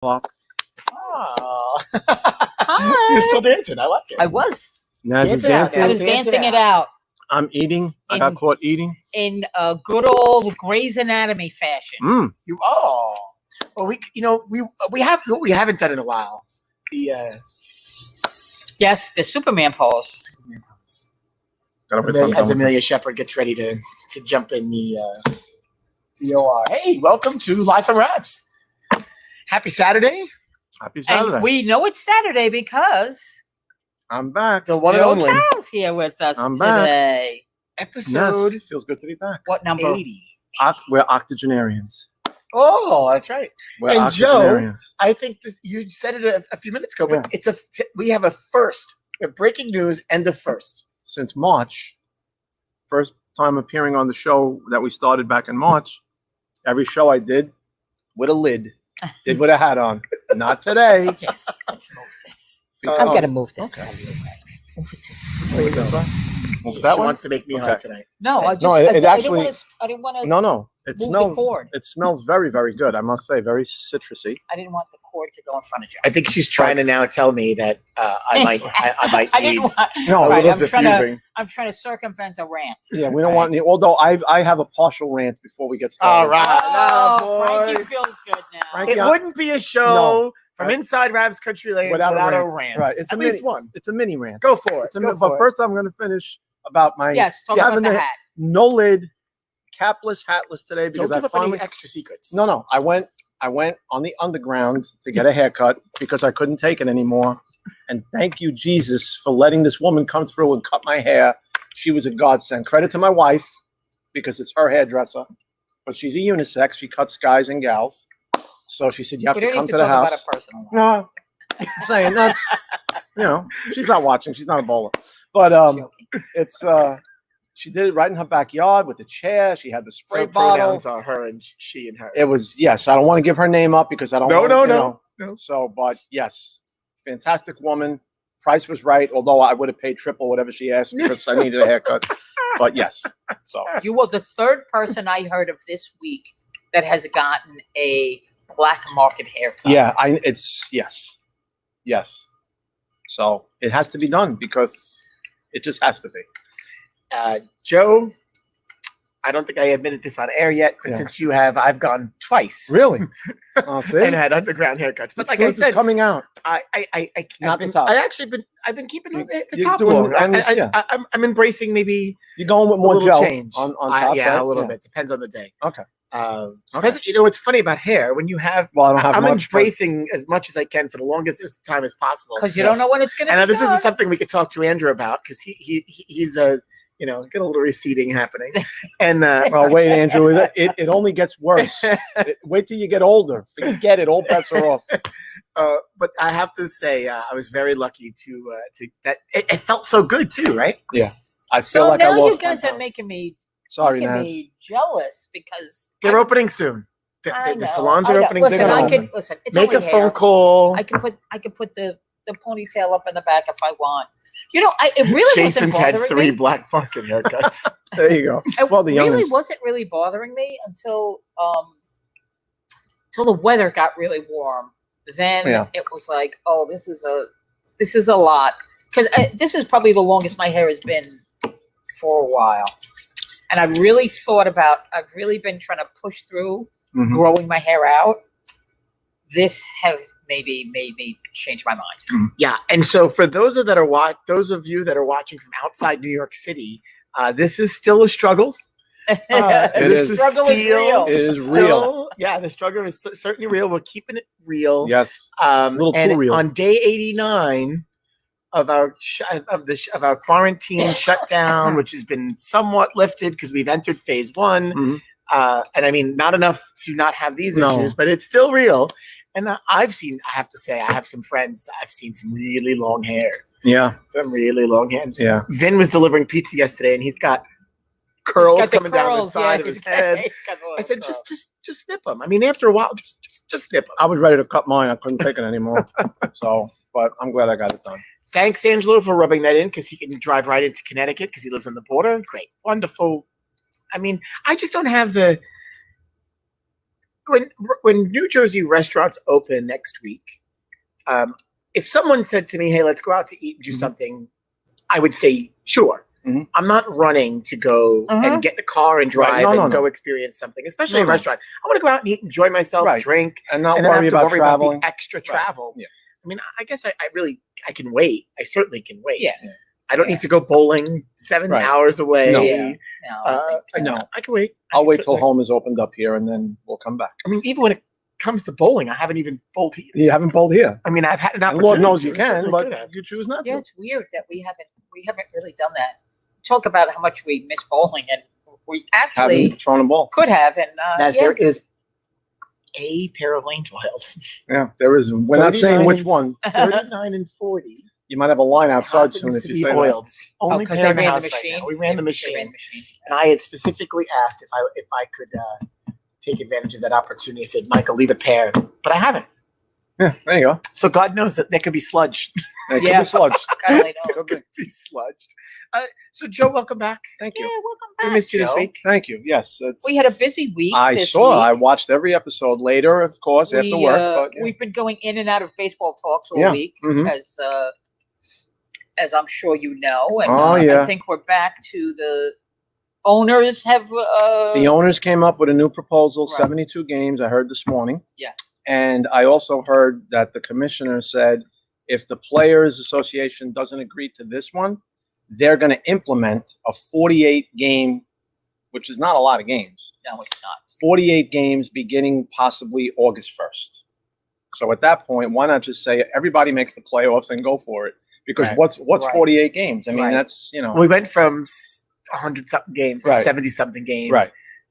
Clock. Oh. Hi. You're still dancing. I like it. I was. Naz is Dance it out, dancing. I was dancing it out I'm eating. I got caught eating. in a good old Grey's Anatomy fashion. Well, we haven't done in a while. Yes, the Superman pose. Gotta put As something. Amelia Shepard gets ready to jump in the OR. Hey, welcome to Live from Rabs. Happy Saturday. Happy Saturday. And we know it's Saturday because I'm back. The one and Joe only Cal's here with us I'm back. today. episode Yes, feels good to be back. What number? 80. We're octogenarians. Oh, that's right. We're And Joe, octogenarians. I think you said it a few minutes ago, but we have a first. Breaking news, end of first. Since March, first time appearing on the show that we started back in March. Every show I did with a lid, did with a hat on. Not today. Okay, let's move this. Because- I'm gonna move this. Okay. Move it to Move it this way? Move it that She way? wants to make me hot tonight. No, I just No, I actually- didn't want to. No. It Move the smells. cord. It smells very, very good. I must say, very citrusy. I didn't want the cord to go in front of you. I think she's trying to now tell me that I might I need didn't want. No, a Right, little I'm trying to- diffusing. I'm trying to circumvent a rant. Yeah, we don't want any. Although I have a partial rant before we get started. All right. Oh, boy. Frankie feels good now. Frankie, It wouldn't be a show from Right. inside Rabs Country Lane Without without, a a rant. rant. Right. It's At a least mini- one. It's a mini rant. Go for it. But first, I'm going to finish about my Yes, talk Yeah, about having the the- hat. no lid, capless, hatless today Don't because give I up any finally. extra secrets. No. I went on the underground to get a haircut because I couldn't take it anymore. And thank you, Jesus, for letting this woman come through and cut my hair. She was a godsend. Credit to my wife because it's her hairdresser, but she's a unisex. She cuts guys and gals. So she said, "You have We to don't come need to to the talk house." about a personal life. No, I'm saying that's she's not watching. She's not a bowler, but Joking. it's she did it right in her backyard with the chair. She had the spray So bottle. pronouns are her and she and her. It was yes. I don't want to give her name up because I don't. No, want, no, you no, know. So, but yes, fantastic woman. Price was right, although I would have paid triple whatever she asked because I needed a haircut. But yes, so You were the third person I heard of this week that has gotten a black market haircut. yeah, it's yes. So it has to be done because it just has to be. Joe, I don't think I admitted this on air yet, but Yeah. since you have, I've gone twice. Really? Oh, see? And had underground haircuts. But The like I truth is said, coming out. Not the top. I've been keeping the You're top doing- long. I mean, yeah. I'm embracing maybe You're going with a more little gel change on top. yeah, right? a little bit. Depends on the day. Okay. Depends- You know what's funny about hair when you have. Well, I don't have I'm much. but- embracing as much as I can for the longest time as possible. Because you don't know when it's going to And be this done. is something we could talk to Andrew about because he's got a little receding happening. And Well, wait, Andrew. It only gets worse. Wait till you get older. Forget it. All bets are off. but I have to say I was very lucky to that. It felt so good too, right? I feel So like now I lost. you guys 10 are pounds. making me Sorry, jealous because They're opening soon. I The know, salons I are know. opening Listen, soon. They're I gonna can listen. It's Make only a hair. phone call. I can put the ponytail up in the back if I want. You know, it really Jason's wasn't had bothering 3 me. black market haircuts. There you go. It Well, the really youngins. wasn't really bothering me until the weather got really warm. Then Yeah. it was like, oh, this is a lot because this is probably the longest my hair has been for a while, and I've really been trying to push through Mhm. growing my hair out. This have maybe made me change my mind. Yeah, and so for those of you that are watching from outside New York City, this is still a struggle. It This is. Struggle is real. It is real. Still, yeah, the struggle is certainly real. We're keeping it real. Yes. A little and too real. on day 89 of our quarantine shutdown, which has been somewhat lifted because we've entered phase 1. Mhm. And I mean, not enough to not have these No. issues, but it's still real. And I have to say, I have some friends. I've seen some really long hair. Yeah. Some really long hair. Yeah. Vin was delivering pizza yesterday, and he's got curls Got the coming down the curls, side yeah, of his he's got- head. he's got the I said, curls. just snip them. I mean, after a while, just snip them. I was ready to cut mine. I couldn't take it anymore. So, but I'm glad I got it done. Thanks, Angelo, for rubbing that in because he can drive right into Connecticut because he lives on the border. Great. Wonderful. I mean, I just don't have the when New Jersey restaurants open next week, if someone said to me, "Hey, let's go out to eat and do something," I would say, "Sure." Mhm. I'm not running to go and get in the car and drive Right. No, and no. go experience something, especially No, a no. restaurant. I want to go out and eat, enjoy myself, Right. drink, And not and then I worry have to about worry traveling. about the extra Right. travel. Yeah. I mean, I guess I can wait. I certainly can wait. Yeah. I don't Yeah. need to go bowling 7 Right. hours away. No. Yeah. No, I think, No. I can wait. I'll can wait till certainly- home is opened up here, and then we'll come back. I mean, even when it comes to bowling, I haven't even bowled here. You haven't bowled here. I mean, I've had an And opportunity. Lord knows to, you so can, I but could have. you choose not yeah, to. it's weird that we haven't really done that. Talk about how much we miss bowling, and we actually Haven't thrown a ball. could have. And As yeah, there is a pair of lane tiles, Yeah, there is. We're not saying 39 which and- one. 39 and 40. You might have a line outside soon happens if to you be say oiled. It's the only because pair they in the ran house the right machine. now. We ran the They machine. ran the machine. And I had specifically asked if I could take advantage of that opportunity. I said, Michael, leave a pair, but I haven't. that. Yeah, there you go. So God knows that there could be sludge. It could Yeah. be sludged. God only knows. Could be. Could be sludged. So Joe, welcome back. Thank Yeah, you. welcome We back. missed you this Joe. week. Thank you. Yes. We had a busy week. I this saw. I Week. watched every episode later, of course, after We, work. But yeah. We've been going in and out of baseball talks all Yeah. week, Mhm. as I'm sure you know. And Oh, yeah. I think we're back to the owners have. The owners came up with a new proposal, Right. 72 games, I heard this morning. Yes. And I also heard that the commissioner said if the Players Association doesn't agree to this one, they're going to implement a 48 game, which is not a lot of games, No, it's not. 48 games beginning possibly August 1st. So at that point, why not just say everybody makes the playoffs and go for it? Because Right. what's Right. 48 games? I mean, Right. that's, We went from 100 something games to Right. 70 something games Right.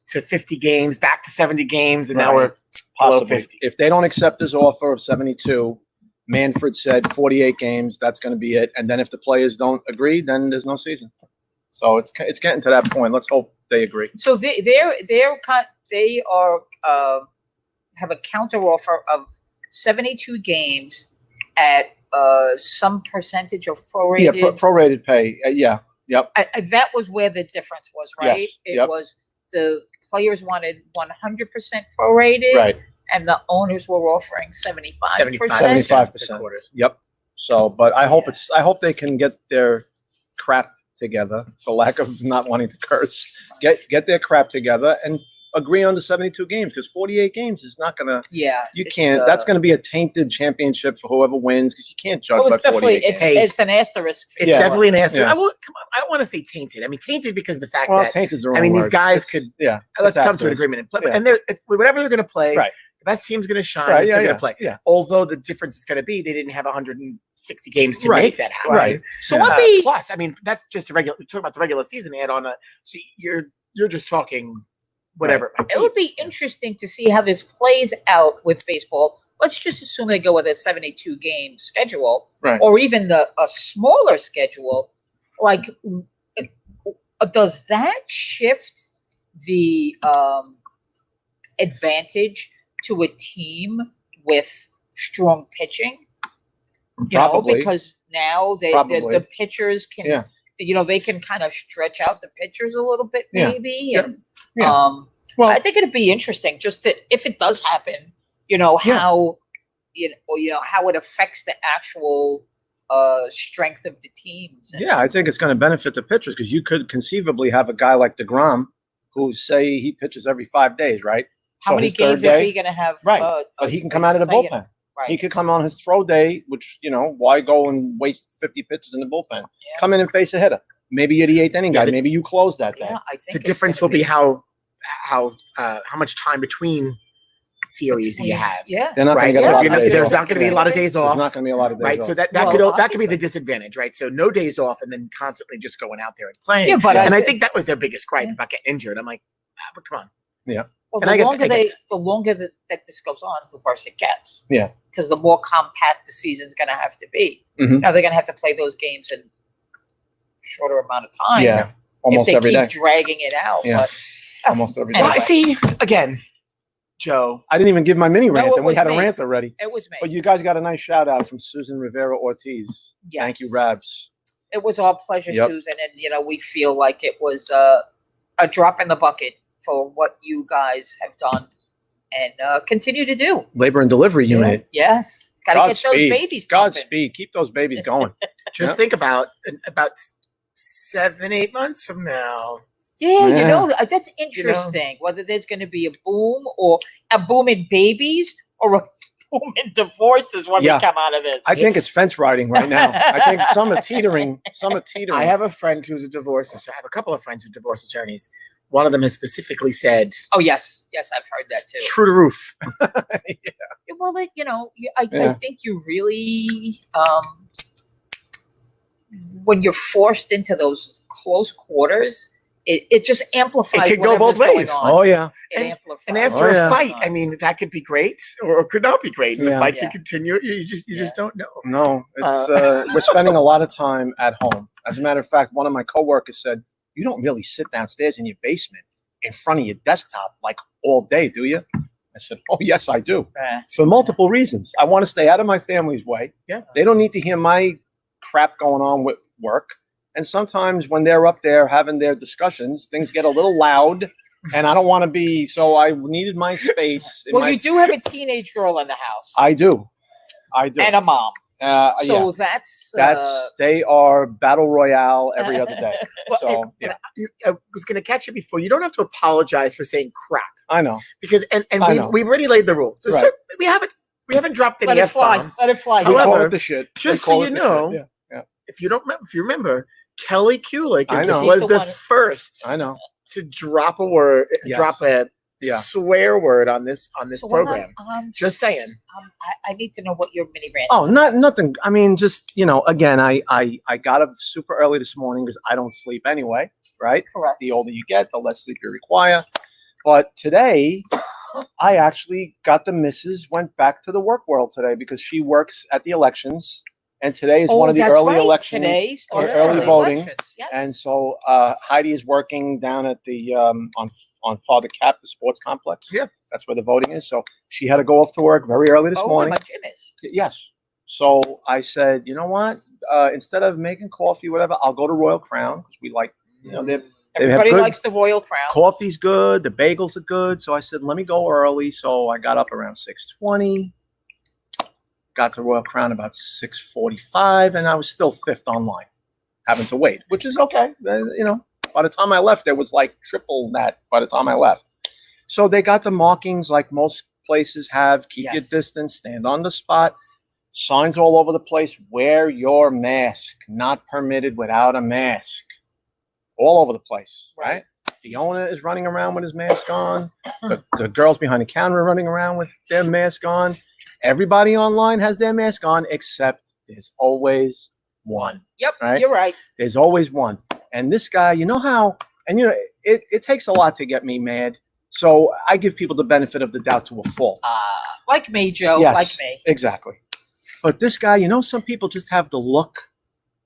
to 50 games, back to 70 games, and now Right. we're below possibly. 50. If they don't accept this offer of 72, Manfred said 48 games, that's going to be it. And then if the players don't agree, then there's no season. So it's getting to that point. Let's hope they agree. So they are have a counter offer of 72 games at some percentage of prorated. Yeah, prorated pay. Yeah. Yep. That was where the difference was, right? Yes, It yep. was the players wanted 100% prorated, Right. and the owners were offering 75%. 75%. quarters. Yep. So, but I hope I hope they can get their crap together, for lack of not wanting to curse. Get their crap together and agree on the 72 games, because 48 games is not gonna. Yeah, You it's, can't. That's going to be a tainted championship for whoever wins, because you can't judge Well, by it's definitely 48 games. it's an asterisk. It's Yeah. definitely an answer. Yeah. I don't want to say tainted. I mean, tainted because of the fact Well, that tainted's the wrong I mean, these word. guys It's- could- Yeah. let's it's come to an asterisk. agreement and play. Yeah. And whatever they're going to play, Right. the best team's going to shine. Right. Is Yeah. they're Yeah. going to play. Yeah. Although the difference is going to be they didn't have 160 games to Right. make that happen. Right. So Yeah. let me. Plus, I mean, that's just a regular. Talk about the regular season add on. So you're just talking whatever. It would be interesting to see how this plays out with baseball. Let's just assume they go with a 72 game schedule, Right. or even a smaller schedule. Like, does that shift the advantage to a team with strong pitching? You know, Probably. because now the Probably. pitchers can, Yeah. they can kind of stretch out the pitchers a little bit, Yeah. maybe. Yeah. And, Yeah. Well, I think it'd be interesting just to, if it does happen, Yeah. how, how it affects the actual strength of the teams. And- yeah, I think it's going to benefit the pitchers, because you could conceivably have a guy like DeGrom who say he pitches every 5 days, right? How So many his third games is day- he going to have? Right. But he can come out of the say it- bullpen. Right. He could come on his throw day, which, why go and waste 50 pitches in the bullpen? Yeah. Come in and face a hitter. Maybe you're the 8th inning Yeah, guy. Maybe you close that day. Yeah, I think The it's difference gonna will be how much time between series do you have. Yeah. They're not Right. going to get So a lot you're of not- days there's off. not going to be a lot of days There's off. not going to be a lot of days Right, off. so that Well, could be the obviously. disadvantage, right? So no days off, and then constantly just going out there and playing. Yeah, but and I I think that was their biggest gripe Yeah. about getting injured. I'm like, but come on. Well, And I the get- longer I get the longer that this goes on, the worse it gets. Yeah. Because the more compact the season's going to have to be. Mhm. Now they're going to have to play those games in shorter amount of time. Yeah, almost if they every keep day. dragging it out. Yeah. But Almost every day. Well, I Anyway. see again, Joe. I didn't even give my mini No, rant, it and we was had a me. rant already. it was me. But you guys got a nice shout out from Susan Rivera Ortiz. Thank you, Yes. Rabs. It was our pleasure, Yep. Susan, and we feel like it was a drop in the bucket for what you guys have done and continue to do. Labor and delivery unit. Yes, got to get those Godspeed. babies pumping. Godspeed. Keep those babies going. Just think about 7-8 months from now. Yeah, Yeah. you know, that's interesting. Whether there's going to be a boom or a boom in babies or a boom in divorces when Yeah. we come out of this. I think it's fence riding right now. I think some are teetering. Some are teetering. I have a friend who's a divorce attorney. I have a couple of friends who are divorce attorneys. One of them has specifically said, Oh yes, I've heard that too. "True to roof." Well, I Yeah. think you really, when you're forced into those close quarters, it just amplifies. It could go both whatever's ways. going on. Oh yeah. It And- amplifies. And after Oh, yeah. a fight, I mean, that could be great or it could not be great. And the Yeah. fight Yeah. could continue. You just don't know. No, it's we're spending a lot of time at home. As a matter of fact, one of my coworkers said, "You don't really sit downstairs in your basement in front of your desktop like all day, do you?" I said, "Oh yes, I do. For multiple reasons. I want to stay out of my family's way. Yeah. They don't need to hear my crap going on with work. And sometimes when they're up there having their discussions, things get a little loud, and I don't want to be. So I needed my space. Well, you do have a teenage girl in the house I do. and a mom, Yeah. so that's They are battle royale every other day. Well, So and I was going to catch you before. You don't have to apologize for saying crap I know. because and I know. we've already laid the rules. So Right. we haven't dropped let any it fly. F-bombs. Let it fly. We However, call it the shit. just We call so it you the know, shit. Yeah. if you remember, Kelly Kulik I know. was She's the the one- first I know. to drop a word, Yes. drop a Yeah. swear word on this So program. I'm Just saying. I need to know what your mini rant. Oh, nothing. I mean, just again, I got up super early this morning because I don't sleep anyway. Right. Correct. The older you get, the less sleep you require. But today, I actually got the missus went back to the work world today because she works at the elections, and today is one of the that's early right. elections. Today starts early early voting. elections. Yes. And so Heidi is working down at the on Father Cap, the sports complex. Yeah. That's where the voting is. So she had to go off to work very early this where morning. my gym is. Yes. So I said, you know what? Instead of making coffee, whatever, I'll go to Royal Crown because we like, they have Everybody good- likes the Royal Crown. coffee's good, the bagels are good. So I said, let me go early. So I got up around 6:20. Got to Royal Crown about 6:45, and I was still fifth online, having to wait, which is okay. By the time I left, there was like triple that by the time I left. So they got the markings like most places have. Keep your Yes. distance, stand on the spot. Signs all over the place. Wear your mask. Not permitted without a mask. All over the place, right? The owner is running around with his mask on. The girls behind the counter are running around with their mask on. Everybody online has their mask on, except there's always one. Yep, Right? you're right. There's always one. And this guy, you know how, and it takes a lot to get me mad. So I give people the benefit of the doubt to a fault. Like me, Joe. Yes, Like me. exactly. But this guy, some people just have the look.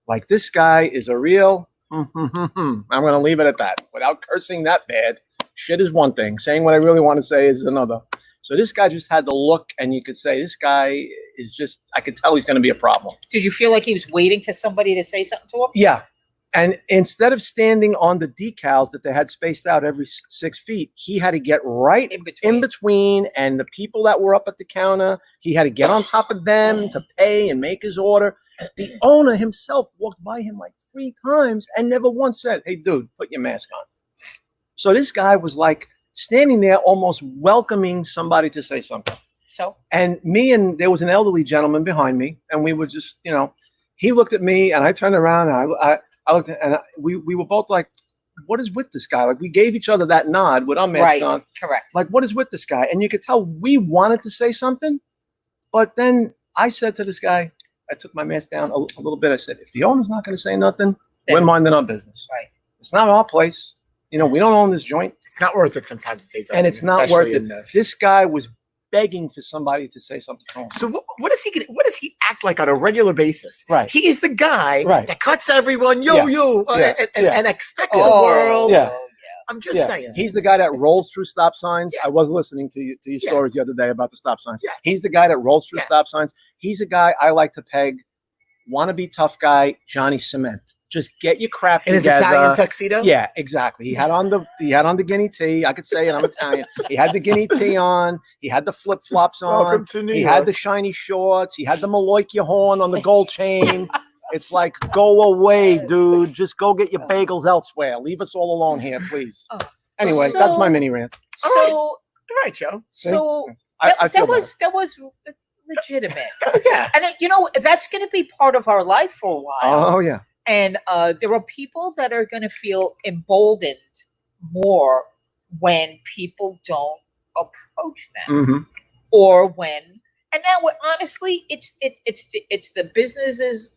Like this guy is a real, I'm going to leave it at that. Without cursing that bad, shit is one thing. Saying what I really want to say is another. So this guy just had the look, and you could say this guy is just, I could tell he's going to be a problem. Did you feel like he was waiting for somebody to say something to him? Yeah. And instead of standing on the decals that they had spaced out every 6 feet, he had to get right in between and the people that were up at the counter. He had to get on top of them to pay and make his order. The owner himself walked by him like 3 times and never once said, "Hey, dude, put your mask on." So this guy was like standing there almost welcoming somebody to say something. So And there was an elderly gentleman behind me, and we were just, he looked at me and I turned around and I looked at, and we were both like, what is with this guy? Like we gave each other that nod with our masks on. correct. Like, what is with this guy? And you could tell we wanted to say something, but then I said to this guy, I took my mask down a little bit. I said, if the owner's not going to say nothing, we're minding our business. Right. It's not our place. We don't own this joint. It's not worth it sometimes to say something. And it's not worth especially it. This guy was begging for somebody to say something to him. So what does he act like on a regular basis? Right. He is the guy Right. that cuts everyone, Yeah. and expects the Oh, world. Yeah. I'm just Yeah. saying. He's the guy that rolls through stop signs. Yeah. I was listening to your Yeah. stories the other day about the stop signs. Yeah. He's the guy that rolls through Yeah. stop signs. He's a guy I like to peg, wannabe tough guy, Johnny Cement. Just get your crap In his together. Italian tuxedo? Yeah, exactly. He had on the guinea tee. I could say it. I'm Italian. He had the guinea tee on. He had the flip flops on. Welcome to New He York. had the shiny shorts. He had the Maloykia horn on the gold chain. It's like, go away, dude. Just go get your bagels elsewhere. Leave us all alone here, please. Anyway, that's my mini rant. So, All right, Joe. so I feel that was legitimate. Yeah. And that's going to be part of our life for a while. Oh yeah. And there are people that are going to feel emboldened more when people don't approach them, Mm-hmm. or when. And now, honestly, it's the business's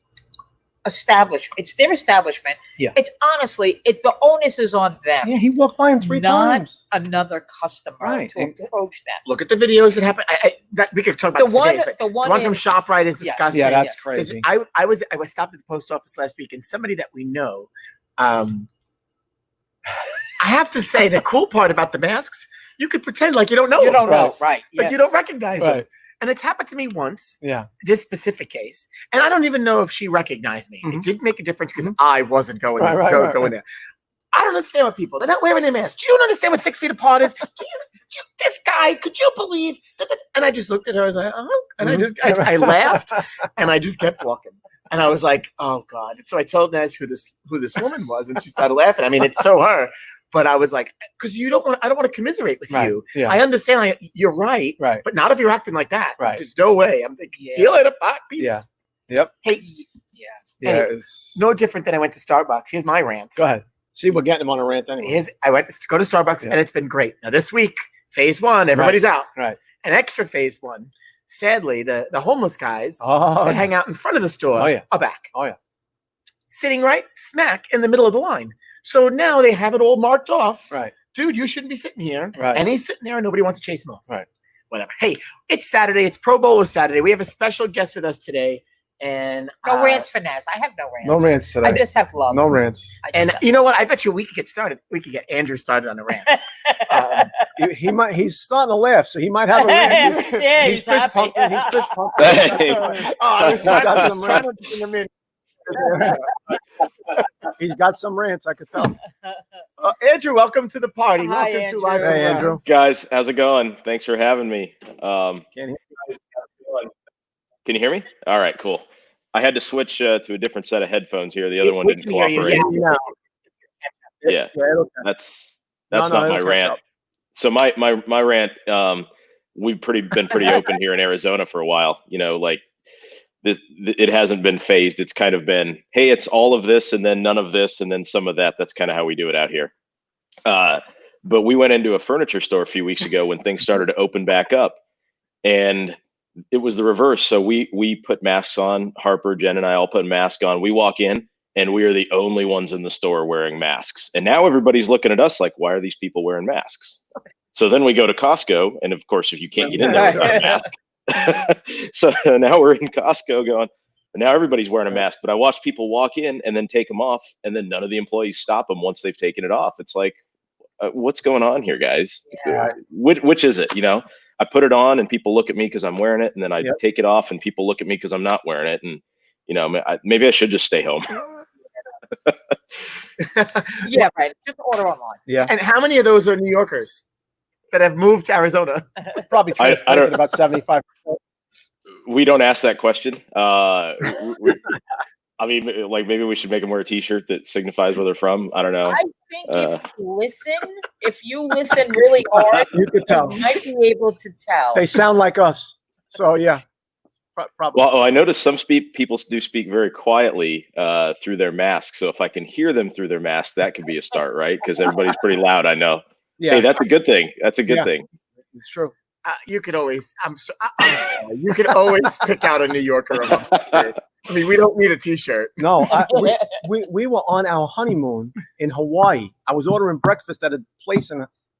establishment. It's their establishment. Yeah. It's honestly, the onus is on them. Yeah, he walked by him 3 not times. another customer Right. to approach them. Look at the videos that happen. We could talk about The this one, today, but the one, the one in- from ShopRite is Yeah. disgusting. Yeah, that's Yes. crazy. I stopped at the post office last week, and somebody that we know, I have to say, the cool part about the masks, you could pretend like you don't know you them. don't know, right? Like Yes. you don't recognize them. Right. And it's happened to me once, Yeah. this specific case, and I don't even know if she recognized me. It Mhm. didn't make a difference because I wasn't going Right, going there. I don't understand what people, they're not wearing their masks. Do you understand what 6 feet apart is? This guy, could you believe that? And I just looked at her, I was like, oh, and I laughed, and I just kept walking. And I was like, oh God. And so I told Nez who this woman was, and she started laughing. I mean, it's so her. But I was like, because I don't want to commiserate with Right. you. Yeah. I understand you're right, Right. but not if you're acting like that. Right. There's no way. I'm like, see you later, bye, peace. Yeah. Yep. Hey, Yeah. Hey, it's- no different than I went to Starbucks. Here's my rant. Go ahead. See, we're getting him on a rant anyway. I went to go to Starbucks, Yeah. and it's been great. Now this week, phase 1, everybody's out. Right. An extra phase 1. Sadly, the homeless guys Oh, that hang out in front of the store Oh, yeah. are back. Oh, yeah. Sitting right smack in the middle of the line. So now they have it all marked off. right. Dude, you shouldn't be sitting here. Right. And he's sitting there and nobody wants to chase him off. Right. Whatever. Hey, it's Saturday. It's Pro Bowler Saturday. We have a special guest with us today. And No rants for Naz. I have no rants. No rants today. I just have love. No rants. I just and have- you know what? I bet you we could get started. We could get Andrew started on a rant. He might. He's starting to laugh, so he might have a rant. Yeah, he's he's fist happy. pumping. He's fist pumping. Hey. I was trying Got to some rant. bring him in. He's got some rants. I could tell. Andrew, welcome to the party. Hi, Welcome Andrew. to Live from Hey, Rabs. Andrew. Guys, how's it going? Thanks for having me. Can't hear. Can you hear me? All right, cool. I had to switch to a different set of headphones here. The other one We didn't can hear you. cooperate. Yeah. Yeah, it'll- that's No, not it'll my catch rant. up. So my rant. We've been pretty open here in Arizona for a while. You know, like this, it hasn't been phased. It's kind of been, hey, it's all of this and then none of this and then some of that. That's kind of how we do it out here. But we went into a furniture store a few weeks ago when things started to open back up, and it was the reverse. So we put masks on. Harper, Jen, and I all put masks on. We walk in, and we are the only ones in the store wearing masks. And now everybody's looking at us like, why are these people wearing masks? So then we go to Costco, and of course, if you can't get in there without a mask, so now we're in Costco going. Now everybody's wearing a mask. But I watch people walk in and then take them off, and then none of the employees stop them once they've taken it off. It's like, what's going on here, guys? Yeah. Which is it? You know, I put it on and people look at me because I'm wearing it, and then I Yep. take it off and people look at me because I'm not wearing it. And you know, maybe I should just stay home. Yeah, right. Just order online. Yeah. And how many of those are New Yorkers that have moved to Arizona? Probably I translated don't- about 75%. We don't ask that question. I mean, like maybe we should make them wear a T-shirt that signifies where they're from. I don't know. I think if you listen really hard, You could tell. you might be able to tell. They sound like us. So yeah. Probably. Well, I noticed some people do speak very quietly through their mask. So if I can hear them through their mask, that could be a start, right? Because everybody's pretty loud. I know. Yeah, Hey, that's a good thing. That's a good Yeah. thing. it's true. You could always. I'm sorry. You could always pick out a New Yorker. I mean, we don't need a T-shirt. No, we were on our honeymoon in Hawaii. I was ordering breakfast at a place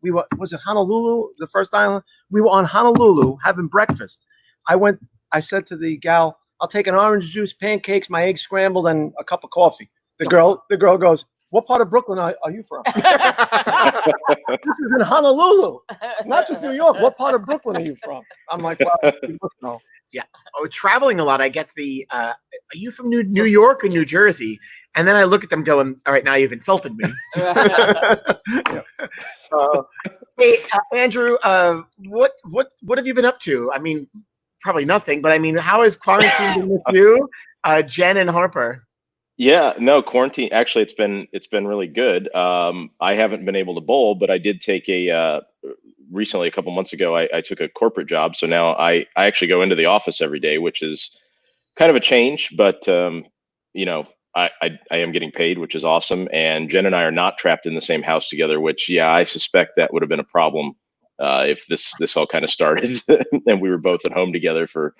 was it Honolulu, the first island? We were on Honolulu having breakfast. I said to the gal, I'll take an orange juice, pancakes, my eggs scrambled, and a cup of coffee. The girl goes, what part of Brooklyn are you from? This is in Honolulu, not just New York. What part of Brooklyn are you from? I'm like, well, you must know. Oh, traveling a lot. I get the. Are you from New York or New Jersey? And then I look at them going, all right, now you've insulted me. Hey, Andrew, what have you been up to? I mean, probably nothing, but I mean, how has quarantine been with you, Jen and Harper? Yeah, no, quarantine. Actually, it's been really good. I haven't been able to bowl, but I did take recently, a couple months ago, I took a corporate job. So now I actually go into the office every day, which is kind of a change, but you know, I am getting paid, which is awesome. And Jen and I are not trapped in the same house together, which, yeah, I suspect that would have been a problem if this all kind of started and we were both at home together for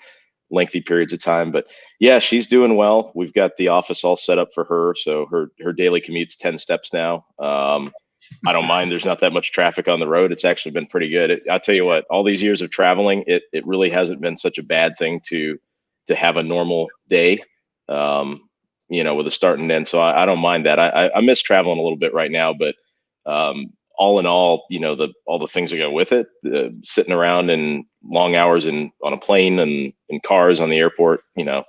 lengthy periods of time. But yeah, she's doing well. We've got the office all set up for her, so her daily commute's 10 steps now. I don't mind. There's not that much traffic on the road. It's actually been pretty good. I'll tell you what, all these years of traveling, it really hasn't been such a bad thing to have a normal day, you know, with a start and end. So I don't mind that. I miss traveling a little bit right now, but all in all, you know, all the things that go with it, sitting around in long hours on a plane and in cars on the airport, you know,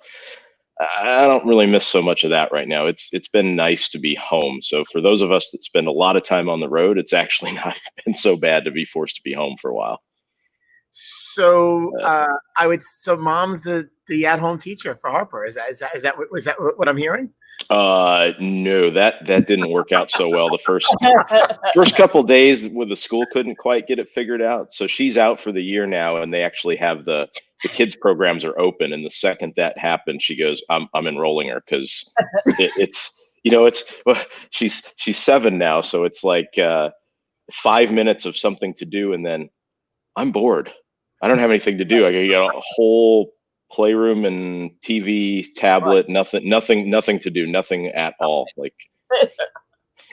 I don't really miss so much of that right now. It's been nice to be home. So for those of us that spend a lot of time on the road, it's actually not been so bad to be forced to be home for a while. So so mom's the at-home teacher for Harper. Is that what I'm hearing? No, that didn't work out so well. The first couple days with the school couldn't quite get it figured out. So she's out for the year now, and they actually have the kids programs are open. And the second that happened, she goes, I'm enrolling her, because it's you know, she's 7 now, so it's like 5 minutes of something to do, and then I'm bored. I don't have anything to do. I got a whole playroom and TV, tablet, nothing to do, nothing at all. Like,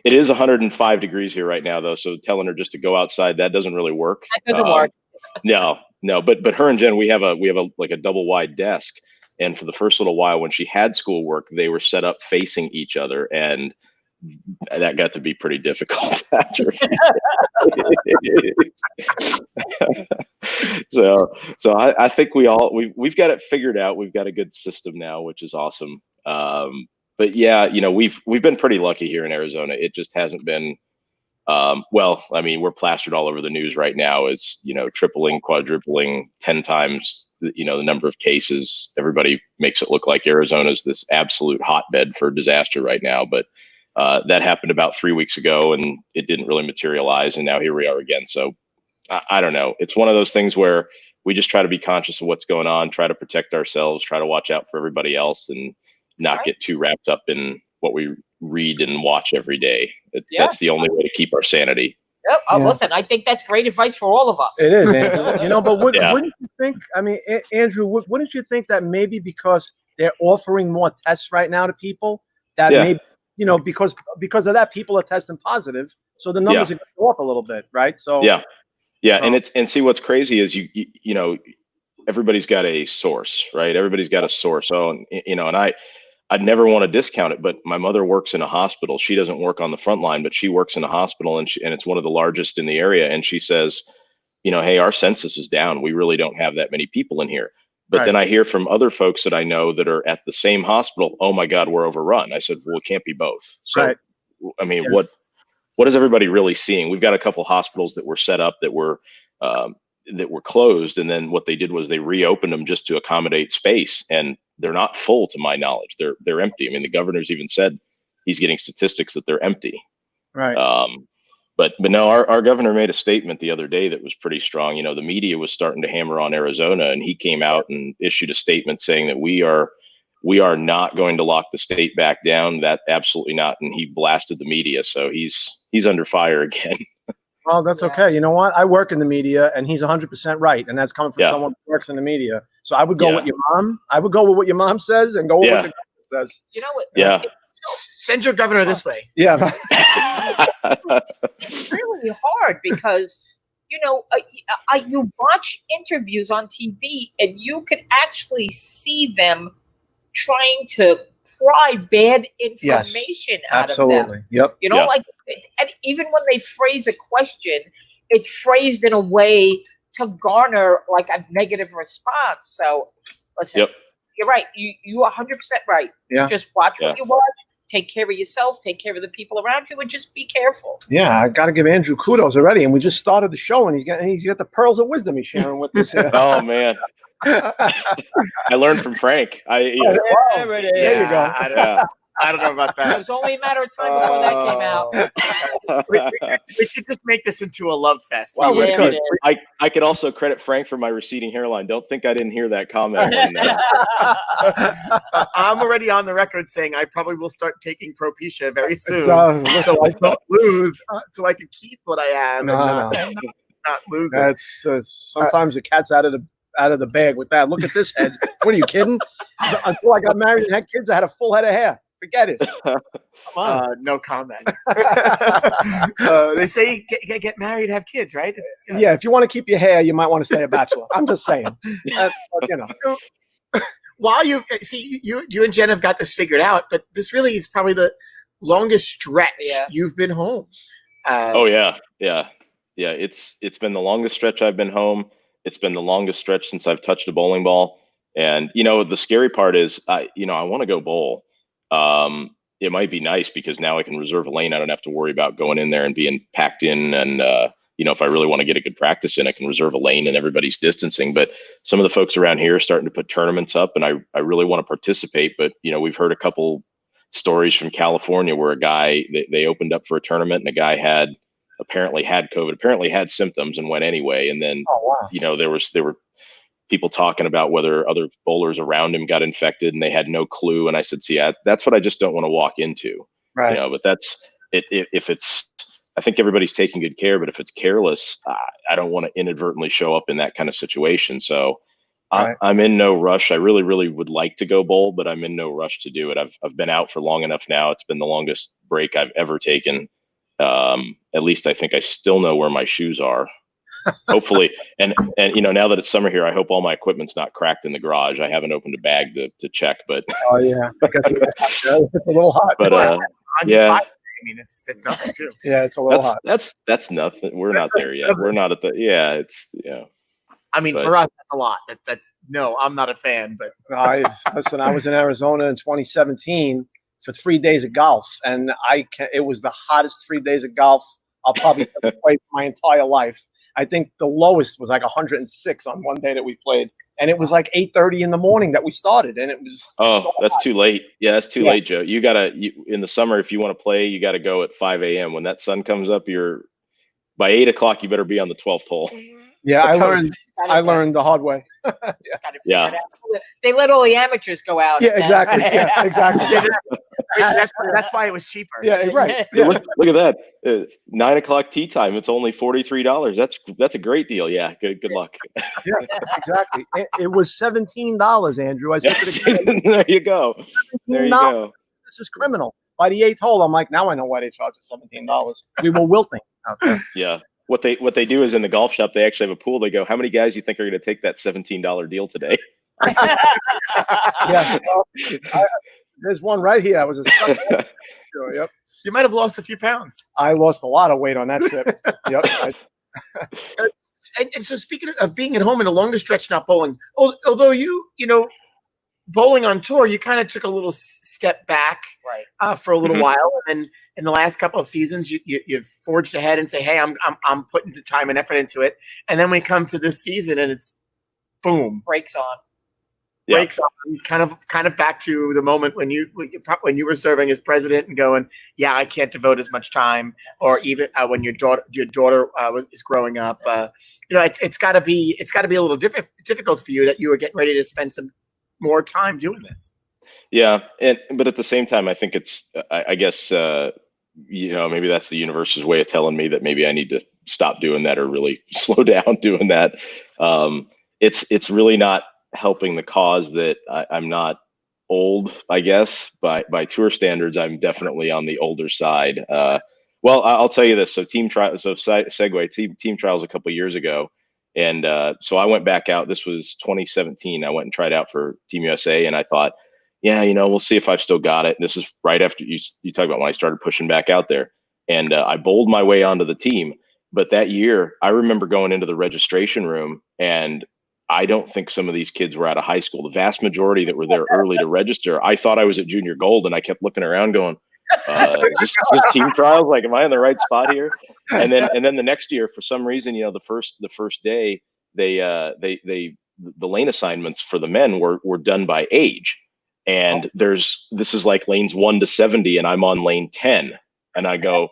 it is 105 degrees here right now, though. So telling her just to go outside, that doesn't really work. That doesn't work. No. But her and Jen, we have like a double wide desk. And for the first little while when she had schoolwork, they were set up facing each other, and that got to be pretty difficult after. So I think we've got it figured out. We've got a good system now, which is awesome. But yeah, you know, we've been pretty lucky here in Arizona. It just hasn't been well, I mean, we're plastered all over the news right now as, you know, tripling, quadrupling, 10 times, you know, the number of cases. Everybody makes it look like Arizona's this absolute hotbed for disaster right now. But that happened about 3 weeks ago, and it didn't really materialize. And now here we are again. So I don't know. It's one of those things where we just try to be conscious of what's going on, try to protect ourselves, try to watch out for everybody else, and not get too wrapped up in what we read and watch every day. That's the only way to keep our sanity. Yep. Listen, I think that's great advice for all of us. It is, Andrew. You know, but wouldn't you think, I mean, Andrew, wouldn't you think that maybe because they're offering more tests right now to people, that maybe, you know, because of that, people are testing positive, so the numbers are going to go up a little bit, right? So and see, what's crazy is you know, everybody's got a source, right? Everybody's got a source. So, you know, and I'd never want to discount it, but my mother works in a hospital. She doesn't work on the front line, but she works in a hospital, and it's one of the largest in the area. And she says, you know, hey, our census is down. We really don't have that many people in here. But then I hear from other folks that I know that are at the same hospital, oh my God, we're overrun. I said, well, it can't be both. So, I mean, what is everybody really seeing? We've got a couple hospitals that were set up that were closed. And then what they did was they reopened them just to accommodate space. And they're not full, to my knowledge. They're empty. I mean, the governor's even said he's getting statistics that they're empty. Right. But no, our governor made a statement the other day that was pretty strong. You know, the media was starting to hammer on Arizona, and he came out and issued a statement saying that we are not going to lock the state back down. That absolutely not. And he blasted the media. So he's under fire again. Well, that's okay. You know what? I work in the media, and he's 100% right. And that's coming from someone who works in the media. So I would go with your mom. I would go with what your mom says and go with what the governor says. You know what? Yeah. Send your governor this way. Yeah. It's really hard because, you know, you watch interviews on TV and you can actually see them trying to pry bad information out of them. Yep. You know, like, and even when they phrase a question, it's phrased in a way to garner like a negative response. So listen, you're right. You 100% right. Yeah. Just watch what you watch. take care of yourself, take care of the people around you, and just be careful. Yeah, I got to give Andrew kudos already, and we just started the show, and he's got the pearls of wisdom he's sharing with us. Oh man, I learned from Frank. There it is. There you go. I don't know about It that. was only a matter of time before that came out. We could just make this into a love fest. Well, we Yeah, could. it is. I could also credit Frank for my receding hairline. Don't think I didn't hear that comment. I'm already on the record saying I probably will start taking Propecia very soon, Listen, so I don't lose, so I can keep what I have No, and not lose it. that's sometimes the cat's out of the bag with that. Look at this head. What are you kidding? Until I got married and had kids, I had a full head of hair. Forget it. Come on. No comment. They say get married, have kids, right? Yeah, if you want to keep your hair, you might want to stay a bachelor. I'm just saying. You know. So, while you see, you and Jen have got this figured out, but this really is probably the longest stretch you've been home. Oh yeah. It's been the longest stretch I've been home. It's been the longest stretch since I've touched a bowling ball. And the scary part is, I want to go bowl. It might be nice because now I can reserve a lane. I don't have to worry about going in there and being packed in. And, if I really want to get a good practice in, I can reserve a lane and everybody's distancing. But some of the folks around here are starting to put tournaments up, and I really want to participate. But, we've heard a couple stories from California where a guy, they opened up for a tournament and a guy apparently had COVID, apparently had symptoms and went anyway. And then, there were people talking about whether other bowlers around him got infected and they had no clue. And I said, see, that's what I just don't want to walk into. Right. But that's it. If it's, I think everybody's taking good care, but if it's careless, I don't want to inadvertently show up in that kind of situation. So I'm in no rush. I really, really would like to go bowl, but I'm in no rush to do it. I've been out for long enough now. It's been the longest break I've ever taken. At least I think I still know where my shoes are. Hopefully, and now that it's summer here, I hope all my equipment's not cracked in the garage. I haven't opened a bag to check, but oh yeah, because it's a little hot. But yeah, I mean it's nothing too. Yeah, it's a little hot. That's nothing. We're not there yet. We're not at the I mean, for us, that's a lot. No, I'm not a fan, but listen, I was in Arizona in 2017 for 3 days of golf, and it was the hottest 3 days of golf I'll probably ever play my entire life. I think the lowest was like 106 on one day that we played, and it was like 8:30 in the morning that we started, and it was. Oh, that's too late. Yeah, that's too late, Joe. You in the summer, if you want to play, you got to go at 5 a.m. When that sun comes up. By 8 o'clock, you better be on the 12th hole. Yeah, I learned the hard way. Yeah. They let all the amateurs go out. Yeah, exactly. Yeah, exactly. That's why it was cheaper. Yeah, right. Yeah. Look at that. 9 o'clock tea time. It's only $43. That's a great deal. Yeah. Good luck. Yeah, exactly. It was $17, Andrew. I said to the there you go. There you go. This is criminal. By the 8th hole, I'm like, now I know why they charge us $17. We were wilting out there. Yeah. What they do is in the golf shop, they actually have a pool. They go, how many guys do you think are going to take that $17 deal today? Yeah. There's one right here. I was sure, yep. You might have lost a few pounds. I lost a lot of weight on that trip. Yep. And so speaking of being at home in a longer stretch, not bowling, although bowling on tour, you kind of took a little step back for a little while. And in the last couple of seasons, you've forged ahead and say, hey, I'm putting the time and effort into it. And then we come to this season and it's boom. Breaks on. Breaks on, kind of back to the moment when you were serving as president and going, yeah, I can't devote as much time, or even when your daughter is growing up. It's got to be a little difficult for you that you were getting ready to spend some more time doing this. Yeah, but at the same time, I think it's I guess maybe that's the universe's way of telling me that maybe I need to stop doing that or really slow down doing that. It's really not helping the cause that I'm not old, I guess. By tour standards, I'm definitely on the older side. Well, I'll tell you this. So team trials a couple of years ago. And so I went back out. This was 2017. I went and tried out for Team USA, and I thought, yeah, we'll see if I've still got it. And this is right after you talk about when I started pushing back out there. And I bowled my way onto the team. But that year, I remember going into the registration room, and I don't think some of these kids were out of high school. The vast majority that were there early to register, I thought I was at junior gold, and I kept looking around going, is this team trials? Like, am I in the right spot here? And then the next year, for some reason, the first day, the lane assignments for the men were done by age. And this is like lanes 1 to 70, and I'm on lane 10. And I go,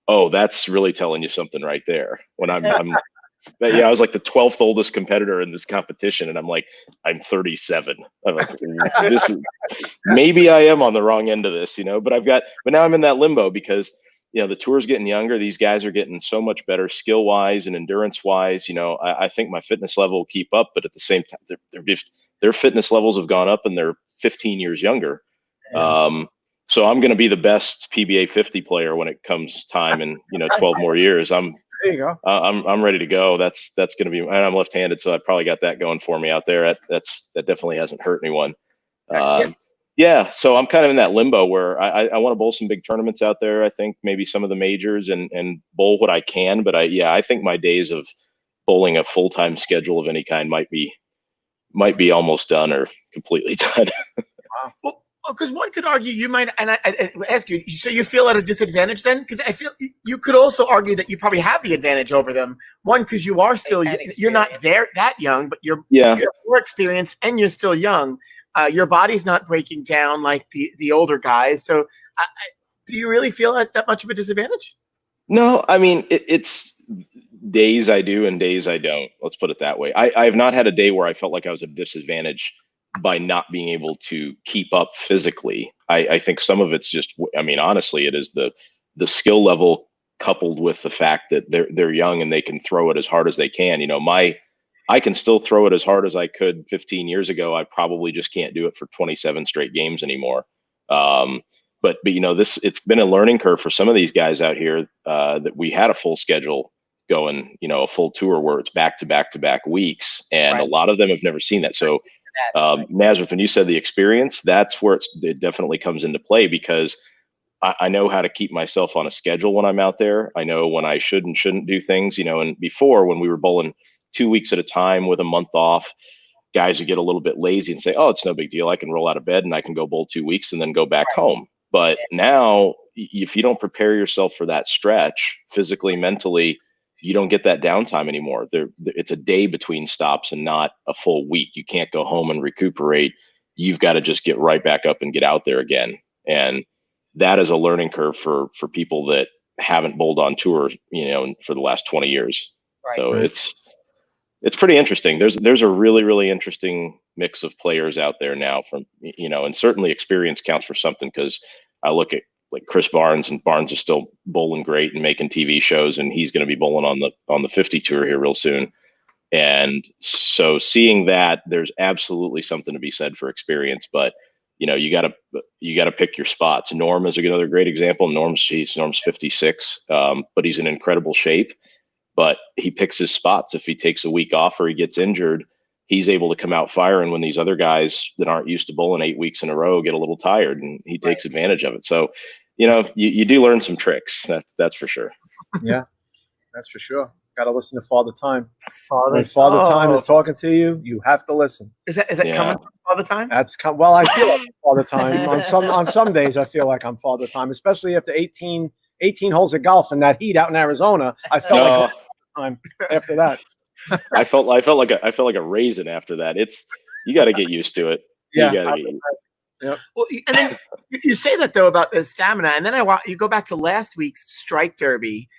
oh, that's really telling you something right there. When I was like the 12th oldest competitor in this competition, and I'm 37. I'm like, maybe I am on the wrong end of this, but now I'm in that limbo because, the tour's getting younger. These guys are getting so much better skill wise and endurance wise. I think my fitness level will keep up, but at the same time, their fitness levels have gone up and they're 15 years younger. Yeah. So I'm going to be the best PBA 50 player when it comes time in 12 more years. There you go. I'm ready to go. That's going to be, and I'm left-handed, so I probably got that going for me out there. That definitely hasn't hurt anyone. Yeah, so I'm kind of in that limbo where I want to bowl some big tournaments out there. I think maybe some of the majors and bowl what I can, but I think my days of bowling a full-time schedule of any kind might be almost done or completely done. Wow. Well, because one could argue you might, and I ask you, so you feel at a disadvantage then? Because I feel you could also argue that you probably have the advantage over them. One, because you are still, you're not there that young, but you have more experience and you're still young. Your body's not breaking down like the older guys. So do you really feel at that much of a disadvantage? No, I mean, it's days I do and days I don't. Let's put it that way. I've not had a day where I felt like I was at a disadvantage by not being able to keep up physically. I think some of it's just, honestly, it is the skill level coupled with the fact that they're young and they can throw it as hard as they can. I can still throw it as hard as I could 15 years ago. I probably just can't do it for 27 straight games anymore. But it's been a learning curve for some of these guys out here that we had a full schedule going, a full tour where it's back to back to back weeks. And a lot of them have never seen that. So Nazareth, when you said the experience, that's where it definitely comes into play, because I know how to keep myself on a schedule when I'm out there. I know when I should and shouldn't do things, and before, when we were bowling 2 weeks at a time with a month off, guys would get a little bit lazy and say, oh, it's no big deal. I can roll out of bed and I can go bowl 2 weeks and then go back home. But now, if you don't prepare yourself for that stretch physically, mentally, you don't get that downtime anymore. It's a day between stops and not a full week. You can't go home and recuperate. You've got to just get right back up and get out there again. And that is a learning curve for people that haven't bowled on tour, for the last 20 years. Right. So it's pretty interesting. There's a really, really interesting mix of players out there now from, and certainly experience counts for something, because I look at like Chris Barnes, and Barnes is still bowling great and making TV shows, and he's going to be bowling on the 50 tour here real soon. And so seeing that, there's absolutely something to be said for experience, but you gotta pick your spots. Norm is another great example. Norm's 56, but he's in incredible shape, but he picks his spots. If he takes a week off or he gets injured, he's able to come out firing when these other guys that aren't used to bowling 8 weeks in a row get a little tired, and he takes advantage of it. So, you do learn some tricks. That's for sure. Yeah, that's for sure. Got to listen to Father Time. When Father Time is talking to you, you have to listen. Is that coming from Father Time? Well, I feel like Father Time. On some days, I feel like I'm Father Time, especially after 18 holes of golf and that heat out in Arizona. I felt like time after that. I felt like a raisin after that. You got to get used to it. Yeah. You got to get used. Yep. Well, and then you say that though about the stamina, and then you go back to last week's strike derby.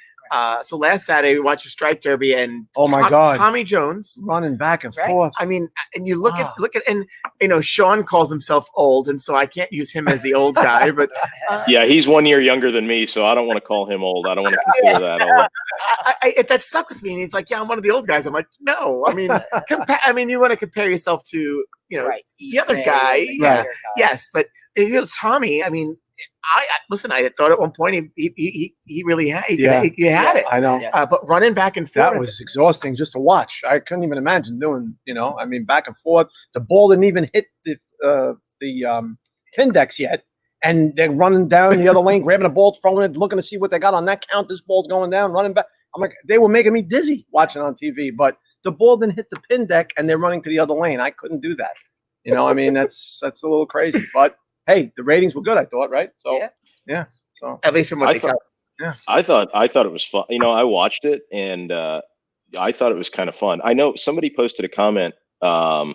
So last Saturday we watched a strike derby, and oh my God, Tommy Jones running back and forth. I mean, and you look at, and Sean calls himself old, and so I can't use him as the old guy, but yeah, he's 1 year younger than me, so I don't want to call him old. I don't want to consider that old. That stuck with me, and he's like, "Yeah, I'm one of the old guys." I'm like, "No, I mean, you want to compare yourself to the other guy, yes, but Tommy, I mean." I thought at one point he really had it. I know. But running back and forth, that was exhausting just to watch. I couldn't even imagine doing, back and forth. The ball didn't even hit the index yet, and they're running down the other lane, grabbing a ball, throwing it, looking to see what they got on that count. This ball's going down, running back. I'm like, they were making me dizzy watching on TV. But the ball didn't hit the pin deck and they're running to the other lane. I couldn't do that. You know, I mean, that's a little crazy. But hey, the ratings were good, I thought, right? So yeah. So At least from what they tell. Yeah. I thought it was fun. You know, I watched it and I thought it was kind of fun. I know somebody posted a comment. I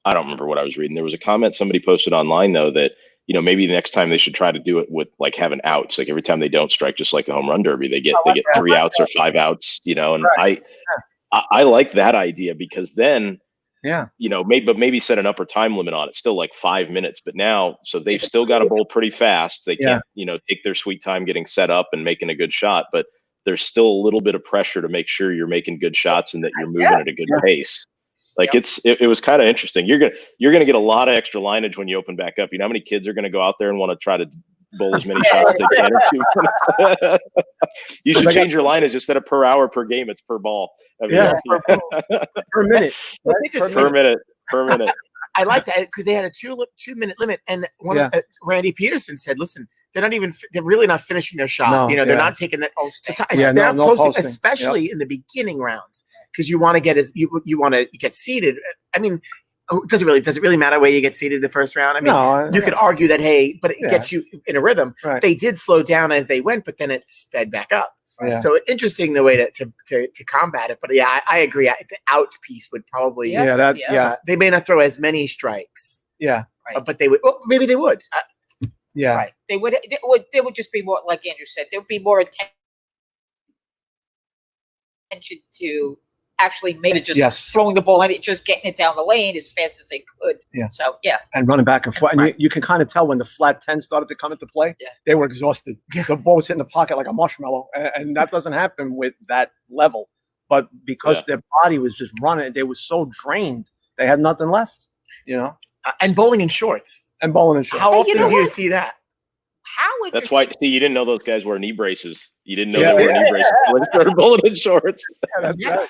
don't remember what I was reading. There was a comment somebody posted online though that, you know, maybe the next time they should try to do it with like having outs. Like every time they don't strike, just like the home run derby, they get 3 outs or 5 outs. You know, and I like that idea because then, you know, maybe set an upper time limit on it. Still like 5 minutes, but now so they've still got to bowl pretty fast. They can't, you know, take their sweet time getting set up and making a good shot, but there's still a little bit of pressure to make sure you're making good shots and that you're moving at a good pace. Like it was kind of interesting. You're gonna get a lot of extra lineage when you open back up. You know how many kids are gonna go out there and want to try to bowl as many shots as they can in 2 minutes? You should change your lineage instead of per hour per game. It's per ball. I mean, per minute. Right? Per minute. I like that because they had a 2-minute limit, and Randy Peterson said, "Listen, they're really not finishing their shot. No, you know, they're not taking that. They're not no posting, posting. especially in the beginning rounds, because you want to get you want to get seated. I mean, does it really matter where you get seated the first round? I mean, you could argue that, hey, but it gets you in a rhythm. Right. They did slow down as they went, but then it sped back up. Yeah. So interesting the way to combat it. But yeah, I agree. The out piece would probably they may not throw as many strikes. Yeah. But they would. Well, maybe they would. Yeah. Right. They would just be more, like Andrew said, there would be more attention to actually maybe just throwing the ball in, just getting it down the lane as fast as they could. Yeah. So and running back and forth. And you can kind of tell when the flat 10 started to come into play. Yeah. They were exhausted. The ball was hitting the pocket like a marshmallow, and that doesn't happen with that level. But because their body was just running, they were so drained, they had nothing left. You know. And bowling in shorts. How often do you see that? That's why. See, you didn't know those guys wore knee braces. You didn't know they wore knee braces until they started bowling in shorts. That's right.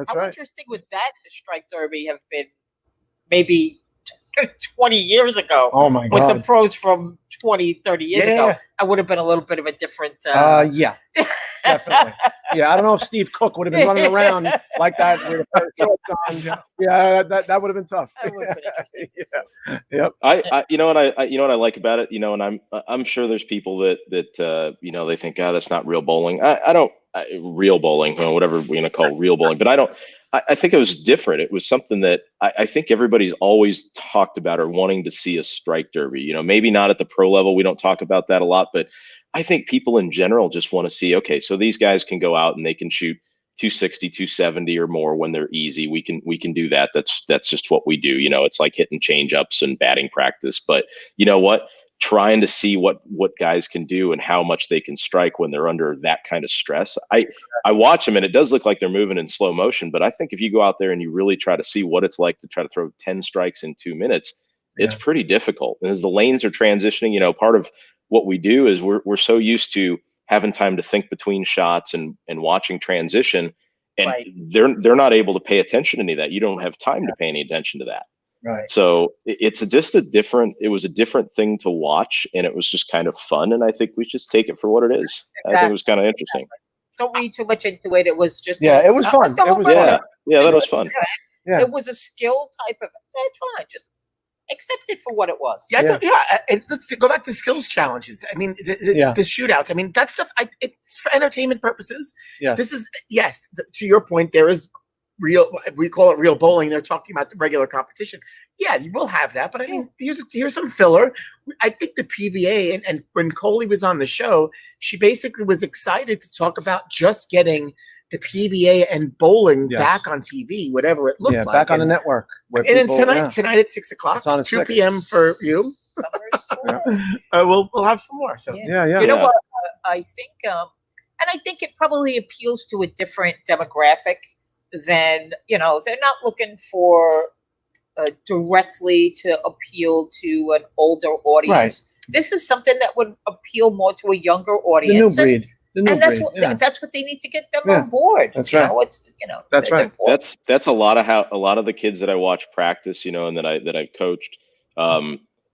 How interesting would that strike derby have been maybe 20 years ago? Oh my God. With the pros from 20, 30 years ago, I would have been a little bit of a different. Yeah, definitely. Yeah, I don't know if Steve Cook would have been running around like that with a pair of shorts on. Yeah, that would have been tough. That would have been interesting. Yep. I you know what I like about it, you know, and I'm sure there's people that you know, they think, that's not real bowling. I don't real bowling, whatever we're gonna call real bowling, but I think it was different. It was something that I think everybody's always talked about or wanting to see a strike derby. You know, maybe not at the pro level. We don't talk about that a lot, but I think people in general just want to see, okay, so these guys can go out and they can shoot 260, 270 or more when they're easy. We can do that. That's just what we do. You know, it's like hitting change ups and batting practice. But you know what? Trying to see what guys can do and how much they can strike when they're under that kind of stress. I watch them and it does look like they're moving in slow motion, but I think if you go out there and you really try to see what it's like to try to throw 10 strikes in 2 minutes, it's pretty difficult. And as the lanes are transitioning, you know, part of what we do is we're so used to having time to think between shots and watching transition, and they're not able to pay attention to any of that. You don't have time to pay any attention to that. Right. So it was a different thing to watch, and it was just kind of fun. And I think we just take it for what it is. Exactly. I think it was kind of interesting. Don't read too much into it. It was just it was fun. It was fun. Yeah, that was fun. Yeah. It was a skill type of. It's fine. Just accept it for what it was. And let's go back to skills challenges. I mean, the shootouts. I mean, that stuff. It's for entertainment purposes. Yes. This is to your point. There is real. We call it real bowling. They're talking about the regular competition. Yeah, you will have that, but I mean, here's some filler. I think the PBA and when Coley was on the show, she basically was excited to talk about just getting the PBA and bowling back on TV, whatever it looked like. Back on the network. And then tonight at 6 o'clock, it's on at 2 6 p.m. for you. We'll have some more. So You know what? I think, and I think it probably appeals to a different demographic than, you know, they're not looking for directly to appeal to an older audience. Right. This is something that would appeal more to a younger audience. The new breed. That's what they need to get them on board. That's right. That's right. Important. That's a lot of the kids that I watch practice, you know, and that I've coached.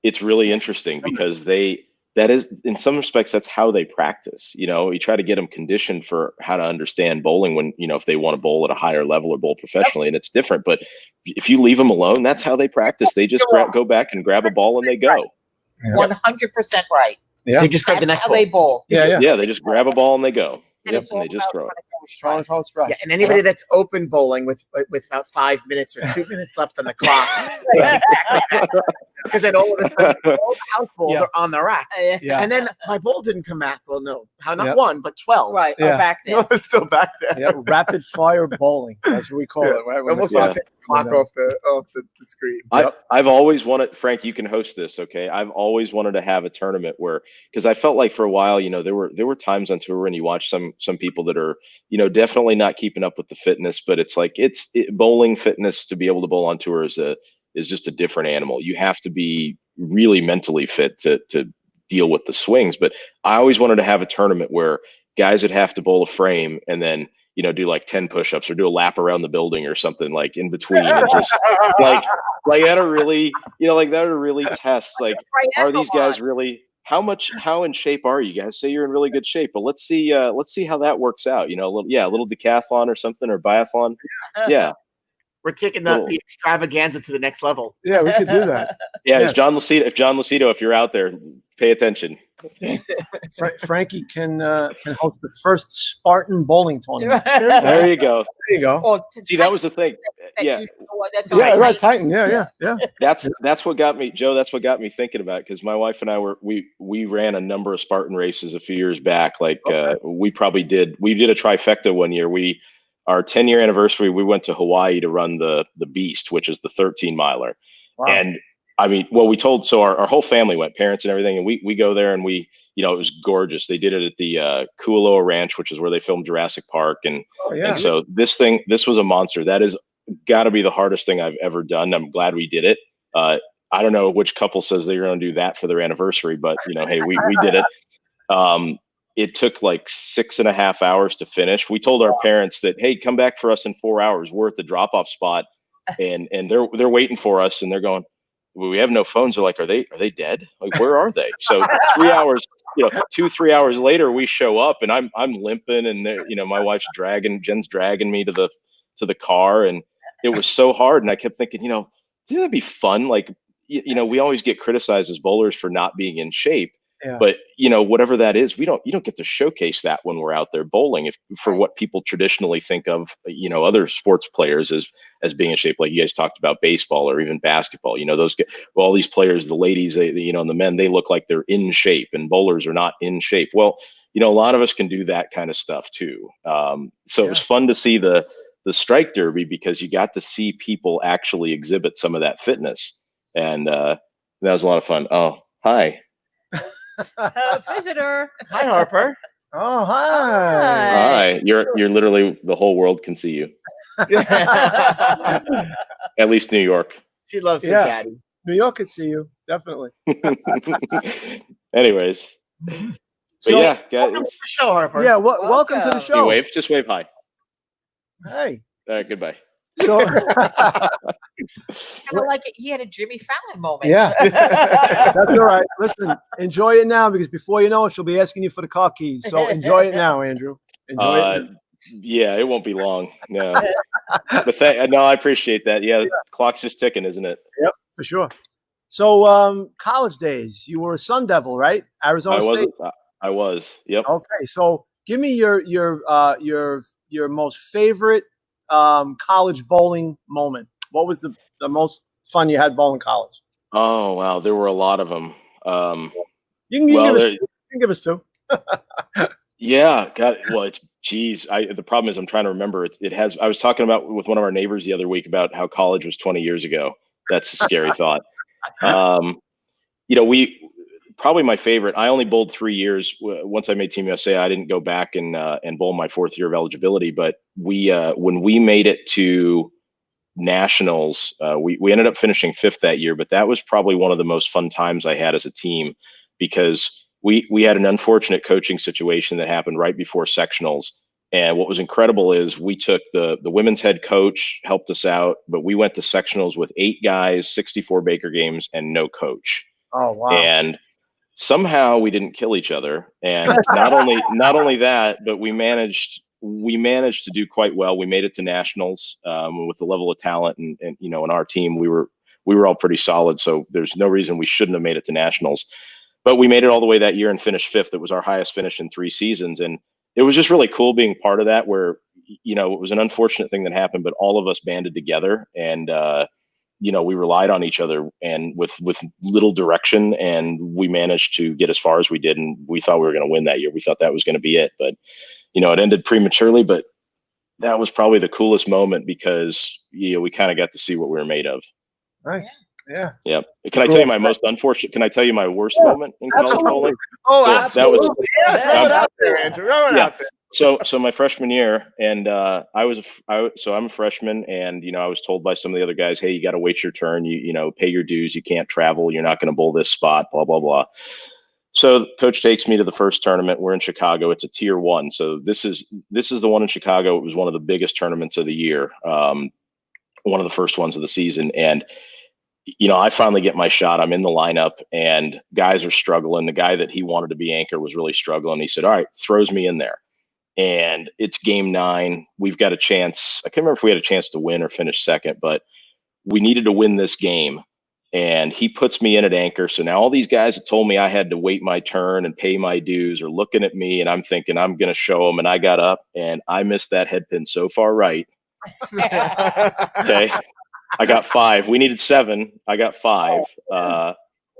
It's really interesting because they that is, in some respects, that's how they practice. You try to get them conditioned for how to understand bowling when, if they want to bowl at a higher level or bowl professionally, and it's different. But if you leave them alone, that's how they practice. They just go back and grab a ball and they go. 100% right. Yeah. They just grab the That's next how ball. they bowl. Yeah, they just grab a ball and they go. And Yep, it's and all they just about throw it. trying to go Strong straight. as right. Yeah, and anybody that's open bowling with about 5 minutes or 2 minutes left on the clock, because then all of a sudden all the house balls Yeah. are on the rack. Yeah. And then my ball didn't come back. Well, no, not Yep. 1, but 12. Right. Yeah. Or back there. No, it's still back there. Yeah, rapid fire bowling. That's what we call Yeah. it, right? When Almost the want clock- to take the clock when off the screen. I've always wanted, Frank, you can host this, okay? I've always wanted to have a tournament where, because I felt like for a while, there were times on tour when you watch some people that are, definitely not keeping up with the fitness, but it's like bowling fitness to be able to bowl on tour is just a different animal. You have to be really mentally fit to deal with the swings. But I always wanted to have a tournament where guys would have to bowl a frame and then do like 10 push-ups or do a lap around the building or something like in between, and just like that are really that are really test like, are these guys really, how in shape are you guys? Say you're in really good shape, but let's see how that works out. A little decathlon or something, or biathlon. Yeah. We're taking the extravaganza to the next level. Yeah, we could do that. Yeah, Yeah. John Lucido, if you're out there, pay attention. Frankie can host the first Spartan bowling tournament. There you go. There you go. Or See, that was the thing. Yeah. That's Yeah, all right. Titan. Yeah. That's what got me, Joe. That's what got me thinking about it, because my wife and I we ran a number of Spartan races a few years back. Like we did a trifecta one year. Our 10-year anniversary, we went to Hawaii to run the Beast, which is the 13-miler. Wow. And I mean, well, our whole family went, parents and everything, and we go there, and it was gorgeous. They did it at the Kualoa Ranch, which is where they filmed Jurassic Park, and so this was a monster. That is got to be the hardest thing I've ever done. I'm glad we did it. I don't know which couple says they're going to do that for their anniversary, but hey, we did it. It took like 6.5 hours to finish. We told our parents that, hey, come back for us in 4 hours. We're at the drop-off spot, and they're waiting for us, and they're going, well, we have no phones. They're like, are they dead? Like, where are they? So 3 hours, 2-3 hours later, we show up, and I'm limping, and my wife's Jen's dragging me to the car, and it was so hard. And I kept thinking, that'd be fun. Like, we always get criticized as bowlers for not being in shape. Yeah. But whatever that is, you don't get to showcase that when we're out there bowling. For what people traditionally think of, other sports players as being in shape, like you guys talked about baseball or even basketball. All these players, the ladies, and the men, they look like they're in shape, and bowlers are not in shape. Well, a lot of us can do that kind of stuff too. So it was fun to see the strike derby, because you got to see people actually exhibit some of that fitness, and that was a lot of fun. Oh, hi. Visitor. Hi, Harper. Oh, hi. Hi. You're literally, the whole world can see you. At least New York. She loves her Yeah. daddy. New York could see you, definitely. Anyways. But So- yeah, Welcome guys. to the show, Harper. Yeah, welcome to the Welcome. show. You wave. Just wave hi. Hey. All right, goodbye. So, Kind of like he had a Jimmy Fallon moment. yeah, that's all right. Listen, enjoy it now, because before you know it, she'll be asking you for the car keys. So enjoy it now, Andrew. Enjoy it. Yeah, it won't be long. No, but no, I appreciate that. Yeah, the clock's just ticking, isn't it? Yep, for sure. So, college days, you were a Sun Devil, right? Arizona State. I was. Yep. Okay, so give me your most favorite college bowling moment. What was the most fun you had bowling college? Oh wow, there were a lot of them. You can give us two. Yeah, God. Well, the problem is I'm trying to remember. I was talking about with one of our neighbors the other week about how college was 20 years ago. That's a scary thought. Probably my favorite. I only bowled 3 years. Once I made Team USA, I didn't go back and bowl my 4th year of eligibility. But when we made it to nationals, we ended up finishing 5th that year. But that was probably one of the most fun times I had as a team, because we had an unfortunate coaching situation that happened right before sectionals. And what was incredible is we took the women's head coach helped us out, but we went to sectionals with 8 guys, 64 Baker games, and no coach. Oh wow! And somehow we didn't kill each other, and not only that, but we managed to do quite well. We made it to nationals with the level of talent, and in our team, we were all pretty solid. So there's no reason we shouldn't have made it to nationals. But we made it all the way that year and finished 5th. It was our highest finish in 3 seasons, and it was just really cool being part of that. Where it was an unfortunate thing that happened, but all of us banded together, and we relied on each other, and with little direction, and we managed to get as far as we did. And we thought we were going to win that year. We thought that was going to be it, but it ended prematurely. But that was probably the coolest moment because we kind of got to see what we were made of. Nice. Yeah. Yeah. Can I tell you my most unfortunate? Can I tell you my worst moment in college bowling? Oh, So absolutely. that was Throw it out there, Andrew. Throw it out there. So my freshman year, and so I'm a freshman, and I was told by some of the other guys, hey, you got to wait your turn. You pay your dues. You can't travel. You're not going to bowl this spot. Blah blah blah. So coach takes me to the first tournament. We're in Chicago. It's a tier 1. So this is the one in Chicago. It was one of the biggest tournaments of the year. One of the first ones of the season, and I finally get my shot. I'm in the lineup, and guys are struggling. The guy that he wanted to be anchor was really struggling. He said, all right, throws me in there. And it's game 9. We've got a chance. I can't remember if we had a chance to win or finish second, but we needed to win this game. And he puts me in at anchor. So now all these guys that told me I had to wait my turn and pay my dues are looking at me, and I'm thinking I'm going to show them. And I got up, and I missed that head pin so far right. Okay. I got 5. We needed 7. I got 5.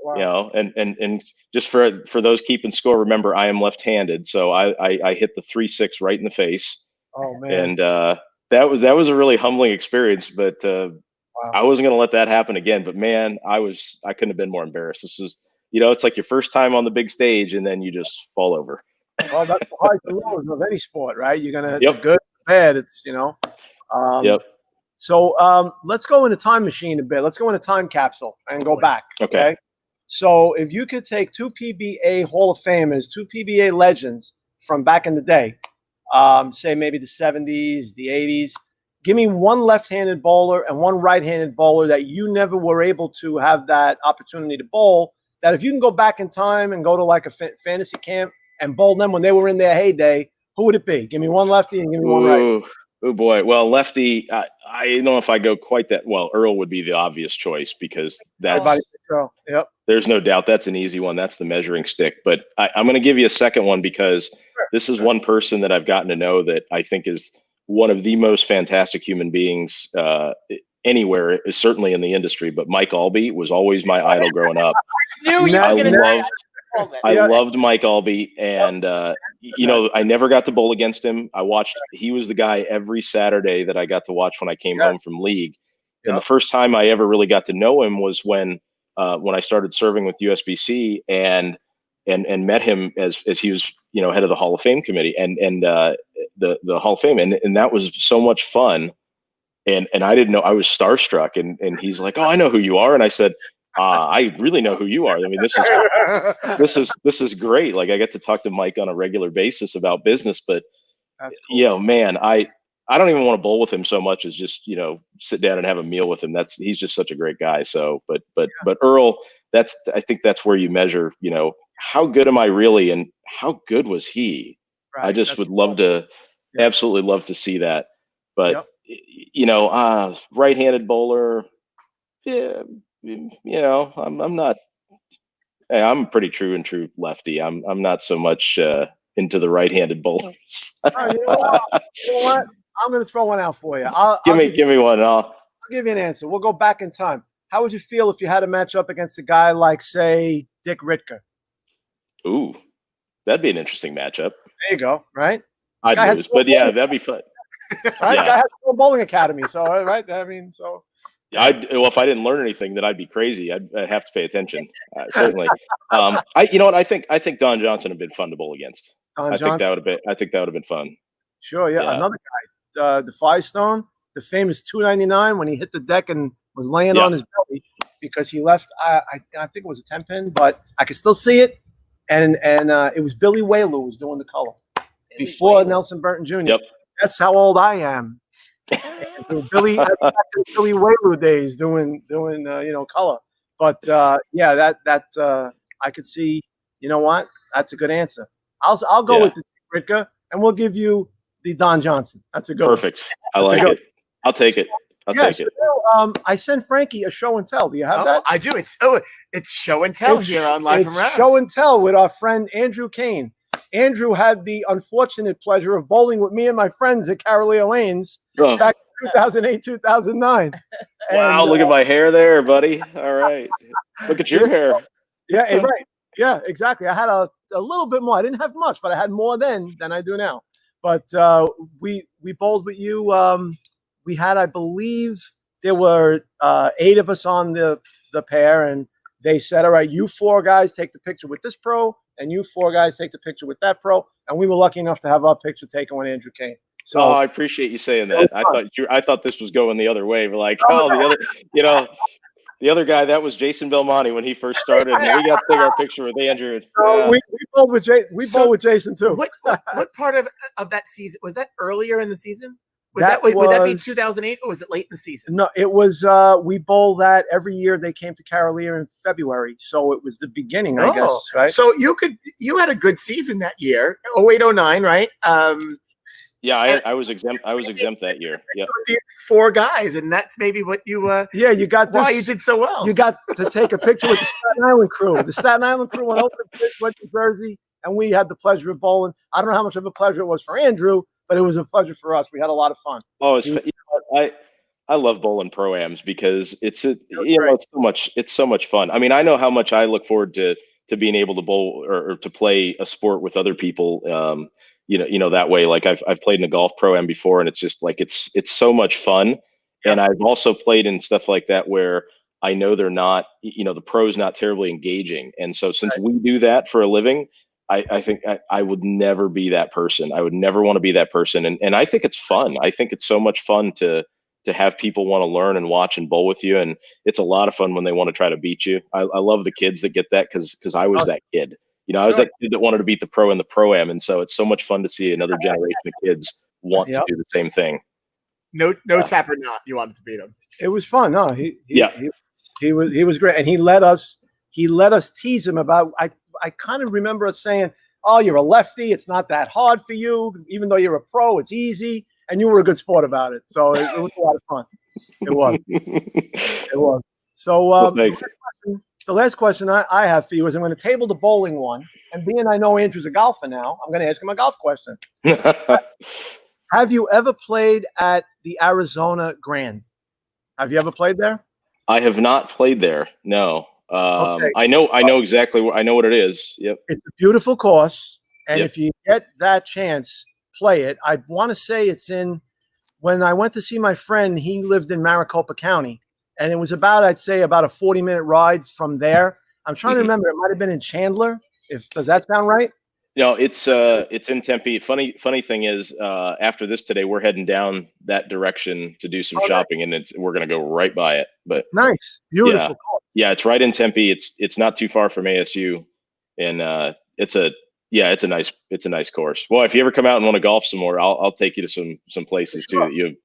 Wow. And just for those keeping score, remember I am left-handed, so I hit the 3-6 right in the face. Oh man. And that was a really humbling experience, but Wow. I wasn't going to let that happen again. But man, I couldn't have been more embarrassed. This was, it's like your first time on the big stage, and then you just fall over. Well, that's the highs and lows of any sport, right? You're gonna Yep. good, bad. It's Yep. So let's go in a time machine a bit. Let's go in a time capsule and go back. Okay. So if you could take 2 PBA Hall of Famers, 2 PBA legends from back in the day, say maybe the 70s, the 80s, give me one left-handed bowler and one right-handed bowler that you never were able to have that opportunity to bowl, that if you can go back in time and go to like a fantasy camp and bowl them when they were in their heyday, who would it be? Give me one lefty and give me one right. Oh boy. Well, lefty, I don't know if I go quite that well. Earl would be the obvious choice because Yep. there's no doubt that's an easy one. That's the measuring stick. But I'm going to give you a second one because this is one person that I've gotten to know that I think is one of the most fantastic human beings anywhere, is certainly in the industry. But Mike Albee was always my idol growing up. I loved Mike Albee, and I never got to bowl against him. He was the guy every Saturday that I got to watch when I came home from league. And the first time I ever really got to know him was when I started serving with USBC and met him as he was head of the Hall of Fame committee and the Hall of Fame, and that was so much fun. And I didn't know, I was starstruck, and he's like, "Oh, I know who you are," and I said, I really know who you are. I mean, this is great. Like, I get to talk to Mike on a regular basis about business, but man, I don't even want to bowl with him so much as just, sit down and have a meal with him. He's just such a great guy. So, but Earl, I think that's where you measure, how good am I really? And how good was he? Right. I just would love to, absolutely love to see that. But, right-handed bowler. Yeah. I'm not. I'm a pretty true lefty. I'm not so much into the right-handed bowlers. You know what? I'm going to throw one out for you. Give me one. I'll give you an answer. We'll go back in time. How would you feel if you had a match up against a guy like, say, Dick Ritker? Ooh, that'd be an interesting matchup. There you go. Right. I'd lose, but that'd be fun. Right. Guy has a bowling academy. So right. I mean, so. Well, if I didn't learn anything, then I'd be crazy. I'd have to pay attention. Certainly. I think Don Johnson would have been fun to bowl against. I think that would have been fun. Sure. Yeah. Another guy, the Firestone, the famous 299 when he hit the deck and was laying on his belly because he left. I think it was a 10 pin, but I could still see it. And it was Billy Whaley who was doing the color before Nelson Burton Jr. Yep. That's how old I am. Billy Whaley days doing color, but I could see You know what? That's a good answer. I'll go with the Ritka, and we'll give you the Don Johnson. That's a good Perfect. I like it. I'll take it. I'll take it. So, I sent Frankie a show and tell. Do you have that? I do. It's show and tell here on Live from Rabs. Show and tell with our friend Andrew Cain. Andrew had the unfortunate pleasure of bowling with me and my friends at Carolina Lanes back in 2008, 2009. Wow, look at my hair there, buddy. All right. Look at your hair. Yeah, right. Yeah, exactly. I had a little bit more. I didn't have much, but I had more then than I do now. But we bowled with you. We had, I believe, there were 8 of us on the pair, and they said, all right, you 4 guys take the picture with this pro, and you 4 guys take the picture with that pro. And we were lucky enough to have our picture taken with Andrew Cain. So I appreciate you saying that. I thought this was going the other way. We're like, the other guy, that was Jason Belmonte when he first started, and we got to take our picture with Andrew. We bowled with with Jason too. What part of that season was that? Earlier in the season? Would that be 2008, or was it late in the season? No, it was. We bowl that every year. They came to Carolina in February, so it was the beginning, I guess. Right. So you had a good season that year, 08, 09, right? Yeah, I was exempt. I was exempt that year. Yeah, 4 guys, and that's maybe what you. You got this. Why you did so well? You got to take a picture with the Staten Island crew. The Staten Island crew went over to Jersey, and we had the pleasure of bowling. I don't know how much of a pleasure it was for Andrew, but it was a pleasure for us. We had a lot of fun. Oh, I love bowling pro-ams because it's so much fun. I mean, I know how much I look forward to being able to bowl or to play a sport with other people. That way, like I've played in a golf pro-am before, and it's just like it's so much fun. Yeah. And I've also played in stuff like that where I know they're not, the pro's not terribly engaging. And so since we do that for a living, I think I would never be that person. I would never want to be that person. And I think it's fun. I think it's so much fun to have people want to learn and watch and bowl with you. And it's a lot of fun when they want to try to beat you. I love the kids that get that because I was that kid. I was that kid that wanted to beat the pro in the pro-am. And so it's so much fun to see another generation of kids want to do the same thing. No tap or not. You wanted to beat him. It was fun. No, he was great. And he let us tease him about, I kind of remember us saying, oh, you're a lefty. It's not that hard for you. Even though you're a pro, it's easy. And you were a good sport about it. So it was a lot of fun. It was. It was. So the last question I have for you is I'm going to table the bowling one. And being I know Andrew's a golfer now, I'm going to ask him a golf question. Have you ever played at the Arizona Grand? Have you ever played there? I have not played there. No. Okay. I know exactly I know what it is. Yep. It's a beautiful course. And if you get that chance, play it. I want to say it's when I went to see my friend, he lived in Maricopa County. And it was about a 40-minute ride from there. I'm trying to remember. It might have been in Chandler. Does that sound right? No, it's in Tempe. Funny thing is, after this today, we're heading down that direction to do some shopping, and we're gonna go right by it. But nice, beautiful. Yeah, it's right in Tempe. It's not too far from ASU, and it's a nice course. Well, if you ever come out and want to golf some more, I'll take you to some places too that you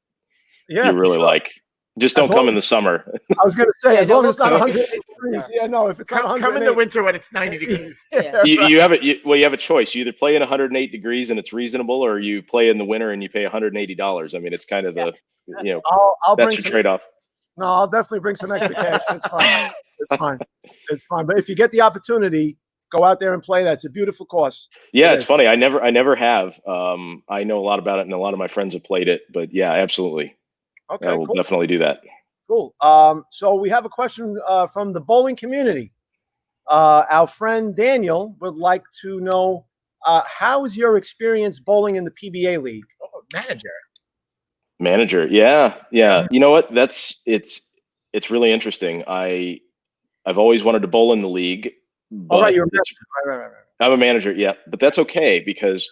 really like. Just don't come in the summer. I was going to say, as long as it's not 180 degrees. Yeah, no, if it's not come in the winter when it's 90 degrees. You have a choice. You either play in 108 degrees and it's reasonable, or you play in the winter and you pay $180. I mean, it's kind of that's your trade-off. No, I'll definitely bring some extra cash. It's fine. It's fine. It's fine. But if you get the opportunity, go out there and play. That's a beautiful course. Yeah, it's funny. I never have. I know a lot about it, and a lot of my friends have played it. But yeah, absolutely. Okay, I will definitely do that. Cool. So we have a question from the bowling community. Our friend Daniel would like to know, how is your experience bowling in the PBA league? Oh, Manager. Yeah. You know what? It's really interesting. I've always wanted to bowl in the league. But right, you're a manager. Right. I'm a manager. Yeah, but that's okay because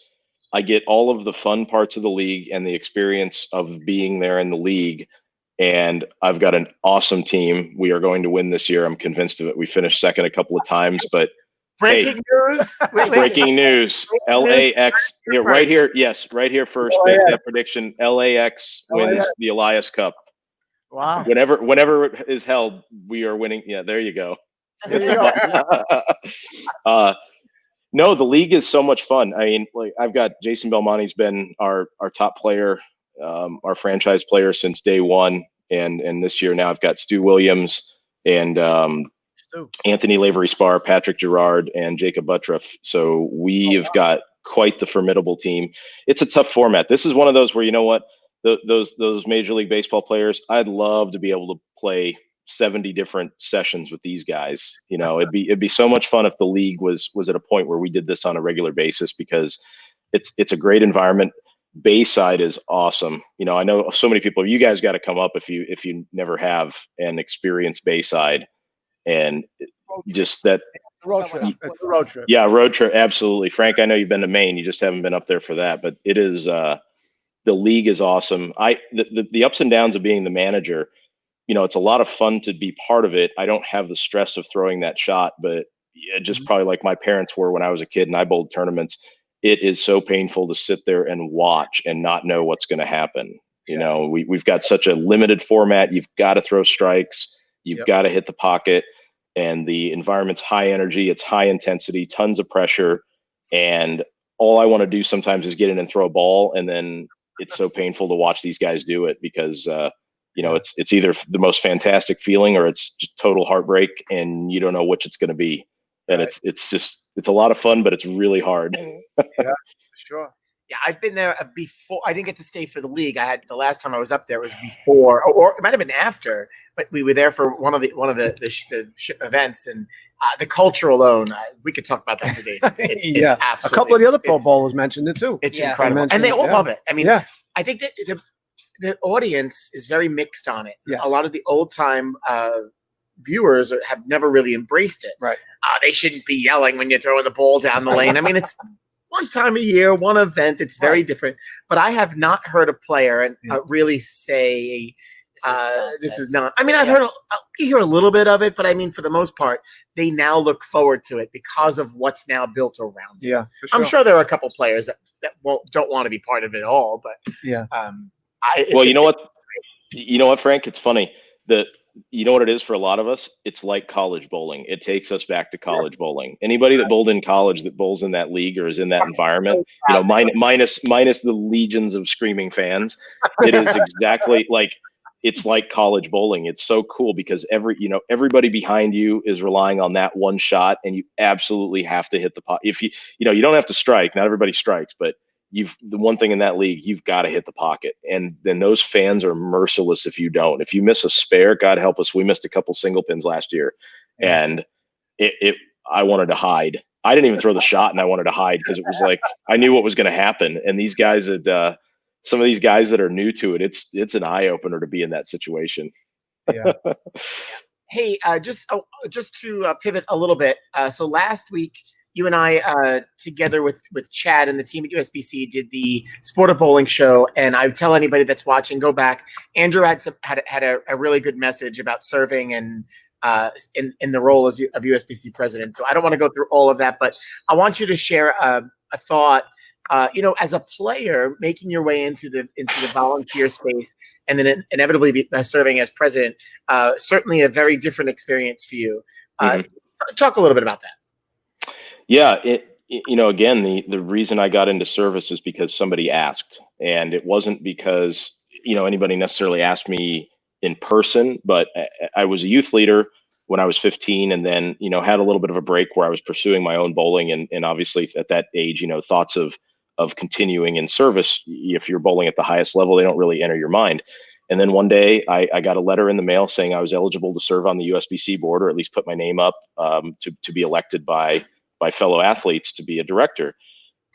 I get all of the fun parts of the league and the experience of being there in the league. And I've got an awesome team. We are going to win this year. I'm convinced of it. We finished second a couple of times, but breaking news. Breaking news. LAX here, right here. Yes, right here first. Make that prediction. LAX wins the Elias Cup. Wow. Whenever it is held, we are winning. Yeah, there you go. No, the league is so much fun. I mean, like I've got Jason Belmonte's been our top player, our franchise player since day one, and this year now I've got Stu Williams and Anthony Lavery Spar, Patrick Gerard, and Jacob Buttriff. So we've got quite the formidable team. It's a tough format. This is one of those where, you know what, those Major League Baseball players, I'd love to be able to play 70 different sessions with these guys. You know, it'd be so much fun if the league was at a point where we did this on a regular basis, because it's a great environment. Bayside is awesome. You know, I know so many people, you guys got to come up if you never have and experience Bayside. And just that road trip. It's a road trip. Yeah, road trip. Absolutely. Frank, I know you've been to Maine. You just haven't been up there for that, but it is, the league is awesome. The ups and downs of being the manager, you know, it's a lot of fun to be part of it. I don't have the stress of throwing that shot, but just probably like my parents were when I was a kid and I bowled tournaments. It is so painful to sit there and watch and not know what's going to happen. You know, we've got such a limited format. You've got to throw strikes. You've got to hit the pocket, and the environment's high energy. It's high intensity, tons of pressure. And all I want to do sometimes is get in and throw a ball. And then it's so painful to watch these guys do it because, you know, it's either the most fantastic feeling or it's just total heartbreak and you don't know which it's going to be. And it's a lot of fun, but it's really hard. Yeah, sure. Yeah, I've been there before. I didn't get to stay for the league. I had the last time I was up there was before, or it might have been after. But we were there for one of the events, and the culture alone. We could talk about that for days. It's a couple of the other pro bowlers mentioned it too. It's incredible, and they all love it. I mean, I think that the audience is very mixed on it. Yeah. A lot of the old time viewers have never really embraced it. Right. They shouldn't be yelling when you're throwing the ball down the lane. I mean, it's one time a year, one event. It's very different. But I have not heard a player really say this is not. I mean, I've heard you hear a little bit of it, but I mean, for the most part, they now look forward to it because of what's now built around it. Yeah, for sure. I'm sure there are a couple players that don't want to be part of it all, but you know what, Frank? It's funny that. You know what it is for a lot of us? It's like college bowling. It takes us back to college bowling. Anybody that bowled in college that bowls in that league or is in that environment, you know, minus the legions of screaming fans, it is exactly like it's like college bowling. It's so cool because everybody behind you is relying on that one shot, and you absolutely have to hit the pot. If you don't have to strike. Not everybody strikes, but the one thing in that league, you've got to hit the pocket. And then those fans are merciless if you don't. If you miss a spare, God help us, we missed a couple single pins last year. And I wanted to hide. I didn't even throw the shot, and I wanted to hide because it was like I knew what was going to happen. And these guys some of these guys that are new to it, it's an eye opener to be in that situation. Yeah. Hey, just to pivot a little bit. So last week, you and I, together with Chad and the team at USBC, did the Sport of Bowling show. And I would tell anybody that's watching, go back. Andrew had a really good message about serving and in the role of USBC president. So I don't want to go through all of that, but I want you to share a thought. As a player, making your way into the volunteer space, and then inevitably serving as president, certainly a very different experience for you. Talk a little bit about that. Yeah, again, the reason I got into service is because somebody asked, and it wasn't because, anybody necessarily asked me in person, but I was a youth leader when I was 15, and then, had a little bit of a break where I was pursuing my own bowling. And obviously at that age, thoughts of continuing in service, if you're bowling at the highest level, they don't really enter your mind. And then one day I got a letter in the mail saying I was eligible to serve on the USBC board, or at least put my name up to be elected by fellow athletes to be a director.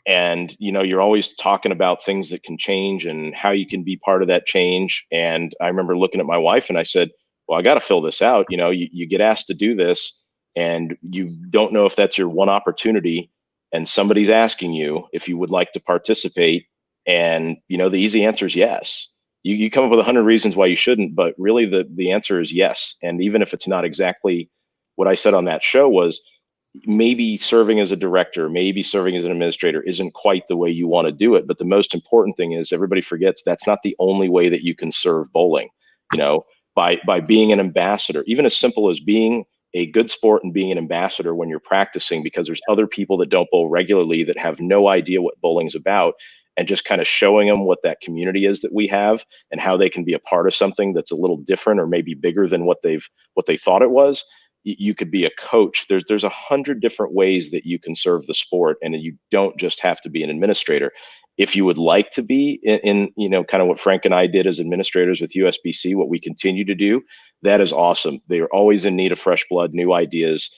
And, you're always talking about things that can change and how you can be part of that change. And I remember looking at my wife and I said, well, I got to fill this out. You get asked to do this and you don't know if that's your one opportunity, and somebody's asking you if you would like to participate. And, the easy answer is yes. You come up with 100 reasons why you shouldn't, but really the answer is yes. And even if it's not exactly what I said on that show, was maybe serving as a director, maybe serving as an administrator isn't quite the way you want to do it. But the most important thing is everybody forgets that's not the only way that you can serve bowling. By being an ambassador, even as simple as being a good sport and being an ambassador when you're practicing, because there's other people that don't bowl regularly that have no idea what bowling's about, and just kind of showing them what that community is that we have and how they can be a part of something that's a little different or maybe bigger than what they thought it was. You could be a coach. There's 100 different ways that you can serve the sport, and you don't just have to be an administrator. If you would like to be in kind of what Frank and I did as administrators with USBC, what we continue to do, that is awesome. They are always in need of fresh blood, new ideas,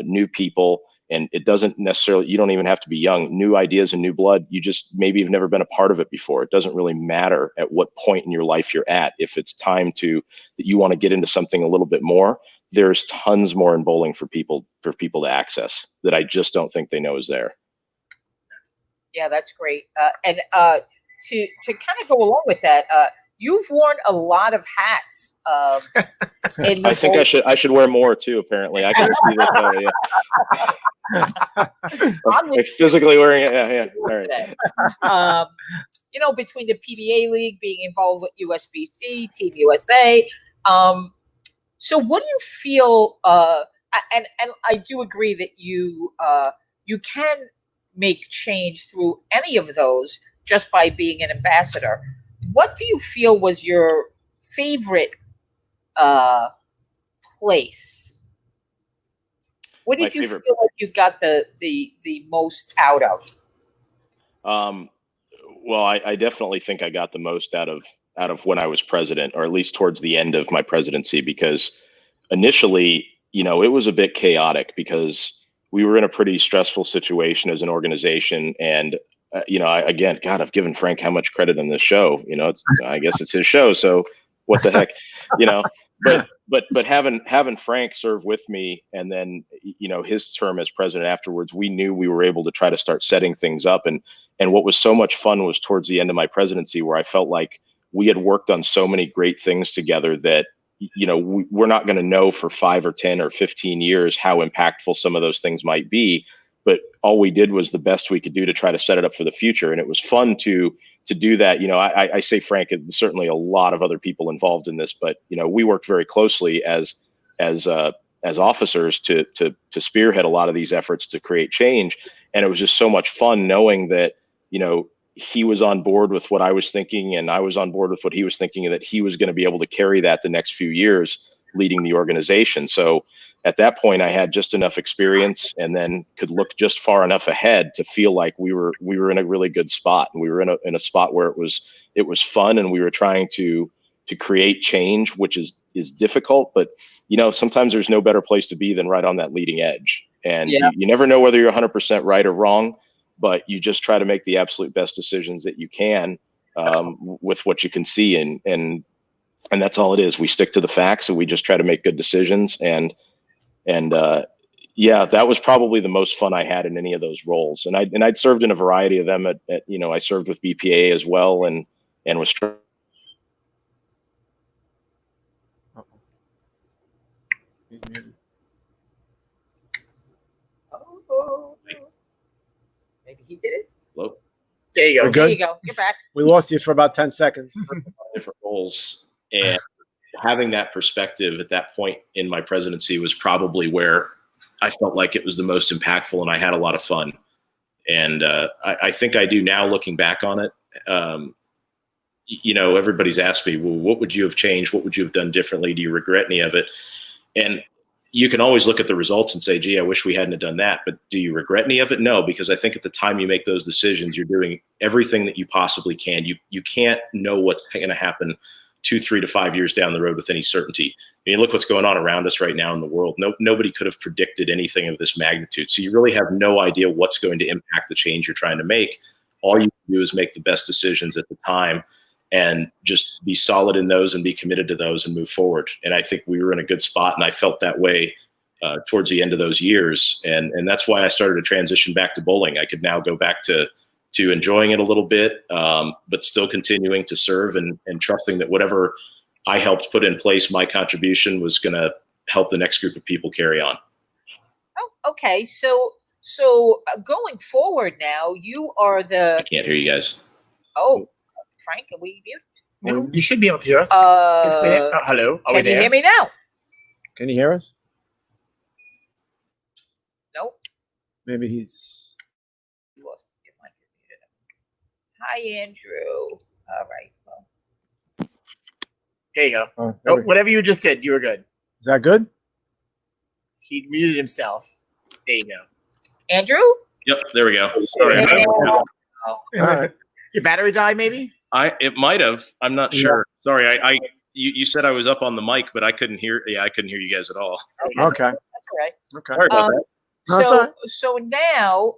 new people. And it doesn't necessarily, you don't even have to be young. New ideas and new blood, you just maybe have never been a part of it before. It doesn't really matter at what point in your life you're at. If it's time that you want to get into something a little bit more, there's tons more in bowling for people to access that I just don't think they know is there. Yeah, that's great. And to kind of go along with that, you've worn a lot of hats. I think I should wear more too. Apparently, I can see this. Like physically wearing it. Yeah. All right. Between the PBA League, being involved with USBC, Team USA. So, what do you feel? And I do agree that you can make change through any of those just by being an ambassador. What do you feel was your favorite place? What did you feel like you got the most out of? Well, I definitely think I got the most out of when I was president, or at least towards the end of my presidency, because initially, it was a bit chaotic because we were in a pretty stressful situation as an organization. And, I've given Frank how much credit on this show. I guess it's his show. So what the heck, but having Frank serve with me, and then, his term as president afterwards, we knew we were able to try to start setting things up. And what was so much fun was towards the end of my presidency, where I felt like we had worked on so many great things together that, we're not going to know for 5 or 10 or 15 years how impactful some of those things might be. But all we did was the best we could do to try to set it up for the future. And it was fun to do that. I say Frank, and certainly a lot of other people involved in this, but, we worked very closely as officers to spearhead a lot of these efforts to create change. And it was just so much fun knowing that, he was on board with what I was thinking, and I was on board with what he was thinking, and that he was going to be able to carry that the next few years leading the organization. So at that point, I had just enough experience, and then could look just far enough ahead to feel like we were in a really good spot, and we were in a spot where it was fun, and we were trying to create change, which is difficult. But sometimes there's no better place to be than right on that leading edge, and you never know whether you're 100% right or wrong, but you just try to make the absolute best decisions that you can with what you can see, and that's all it is. We stick to the facts, and we just try to make good decisions. And that was probably the most fun I had in any of those roles. And I'd served in a variety of them. I served with BPA as well, and was. Maybe he did it. Hello. There you go. There you go. You're back. We lost you for about 10 seconds. Different roles, and having that perspective at that point in my presidency was probably where I felt like it was the most impactful, and I had a lot of fun. And I think I do now, looking back on it. Everybody's asked me, well, what would you have changed? What would you have done differently? Do you regret any of it? And you can always look at the results and say, gee, I wish we hadn't done that. But do you regret any of it? No, because I think at the time you make those decisions, you're doing everything that you possibly can. You can't know what's going to happen 2, 3 to 5 years down the road with any certainty. I mean, look what's going on around us right now in the world. Nobody could have predicted anything of this magnitude. So you really have no idea what's going to impact the change you're trying to make. All you can do is make the best decisions at the time, and just be solid in those and be committed to those and move forward. And I think we were in a good spot, and I felt that way towards the end of those years. And that's why I started to transition back to bowling. I could now go back to enjoying it a little bit, but still continuing to serve and trusting that whatever I helped put in place, my contribution was going to help the next group of people carry on. Oh, okay. So going forward now, you are I can't hear you guys. Oh, Frank, are we mute? No, you should be able to hear us. Hello. Are we Can you there? hear me now? Can you hear us? Maybe he's. Lost your mic. Hi, Andrew. All right. Well, There you go. Oh, there Oh, we go. whatever you just did, you were good. Is that good? He muted himself. There you go. Andrew? Yep, there we go. Sorry. Yeah. All right. Your battery died, maybe? It might have. I'm not Yeah. sure. Sorry. You said I was up on the mic, but I couldn't hear. Yeah, I couldn't hear you guys at all. Okay. That's all right. Okay. Sorry about that. No, it's all right. So now,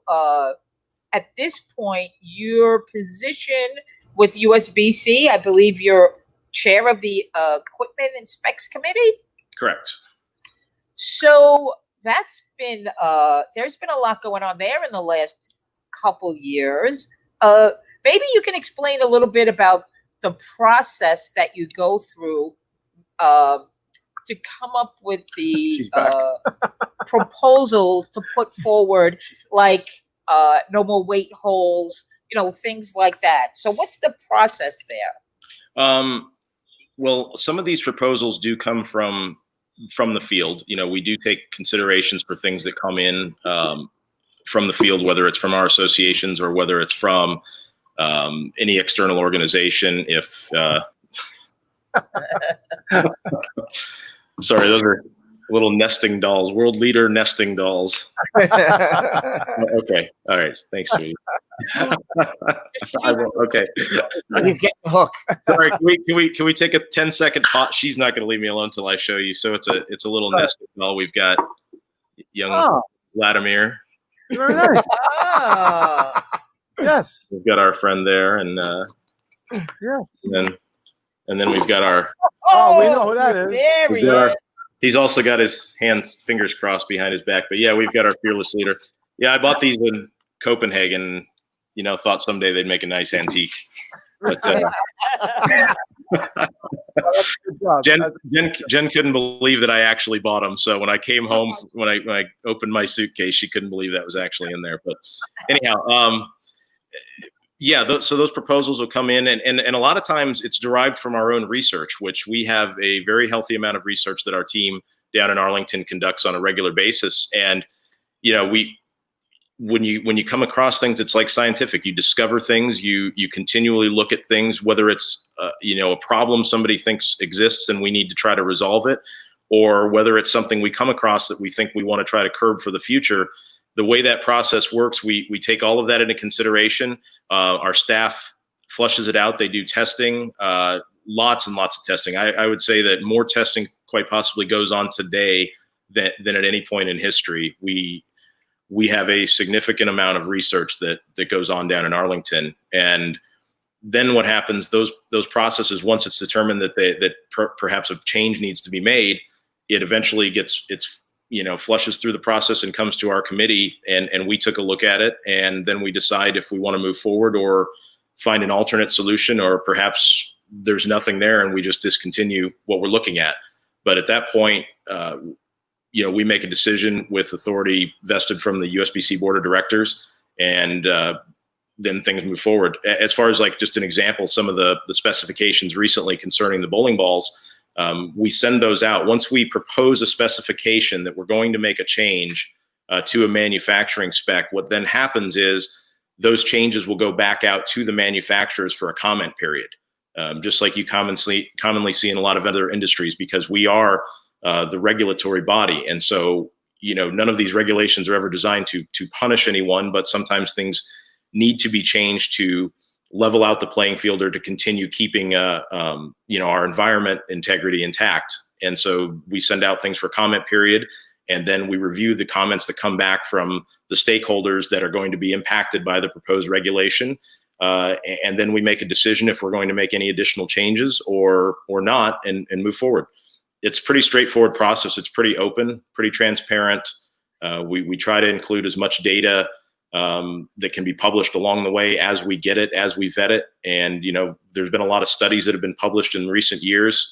at this point, your position with USBC, I believe you're chair of the Equipment and Specs Committee. Correct. So that's been there's been a lot going on there in the last couple years. Maybe you can explain a little bit about the process that you go through to come up with the She's back. proposals to put forward, like no more weight holes, things like that. So what's the process there? Well, some of these proposals do come from the field. We do take considerations for things that come in from the field, whether it's from our associations or whether it's from any external organization. If sorry, those are little nesting dolls, world leader nesting dolls. Okay, all right, thanks, sweetie. Okay. You get the hook. Sorry, can we take a 10-second pause? She's not going to leave me alone until I show you. So it's a little nesting doll. We've got young Vladimir. Very nice. Oh. Yes. We've got our friend there, and Yeah. and then we've got our. Oh, we know who that is. There we've he got is. he's also got his fingers crossed behind his back. But yeah, we've got our fearless leader. Yeah, I bought these in Copenhagen. Thought someday they'd make a nice antique. But Good job. Jen couldn't believe that I actually bought them. So when I came home, when I opened my suitcase, she couldn't believe that was actually in there. But anyhow, so those proposals will come in, and a lot of times it's derived from our own research, which we have a very healthy amount of research that our team down in Arlington conducts on a regular basis. And when you come across things, it's like scientific. You discover things, you continually look at things, whether it's a problem somebody thinks exists and we need to try to resolve it, or whether it's something we come across that we think we want to try to curb for the future. The way that process works, we take all of that into consideration. Our staff flushes it out. They do testing, lots and lots of testing. I would say that more testing quite possibly goes on today than at any point in history. We have a significant amount of research that goes on down in Arlington. And then what happens, those processes, once it's determined that perhaps a change needs to be made, it eventually flushes through the process and comes to our committee, and we took a look at it, and then we decide if we want to move forward or find an alternate solution, or perhaps there's nothing there and we just discontinue what we're looking at. But at that point, we make a decision with authority vested from the USBC board of directors, and then things move forward. As far as like just an example, some of the specifications recently concerning the bowling balls, we send those out. Once we propose a specification that we're going to make a change to a manufacturing spec, what then happens is those changes will go back out to the manufacturers for a comment period, just like you commonly see in a lot of other industries, because we are the regulatory body. And so, none of these regulations are ever designed to punish anyone, but sometimes things need to be changed to level out the playing field or to continue keeping, our environment integrity intact. And so we send out things for comment period, and then we review the comments that come back from the stakeholders that are going to be impacted by the proposed regulation. And then we make a decision if we're going to make any additional changes or not, and move forward. It's a pretty straightforward process. It's pretty open, pretty transparent. We try to include as much data that can be published along the way as we get it, as we vet it. And, there's been a lot of studies that have been published in recent years,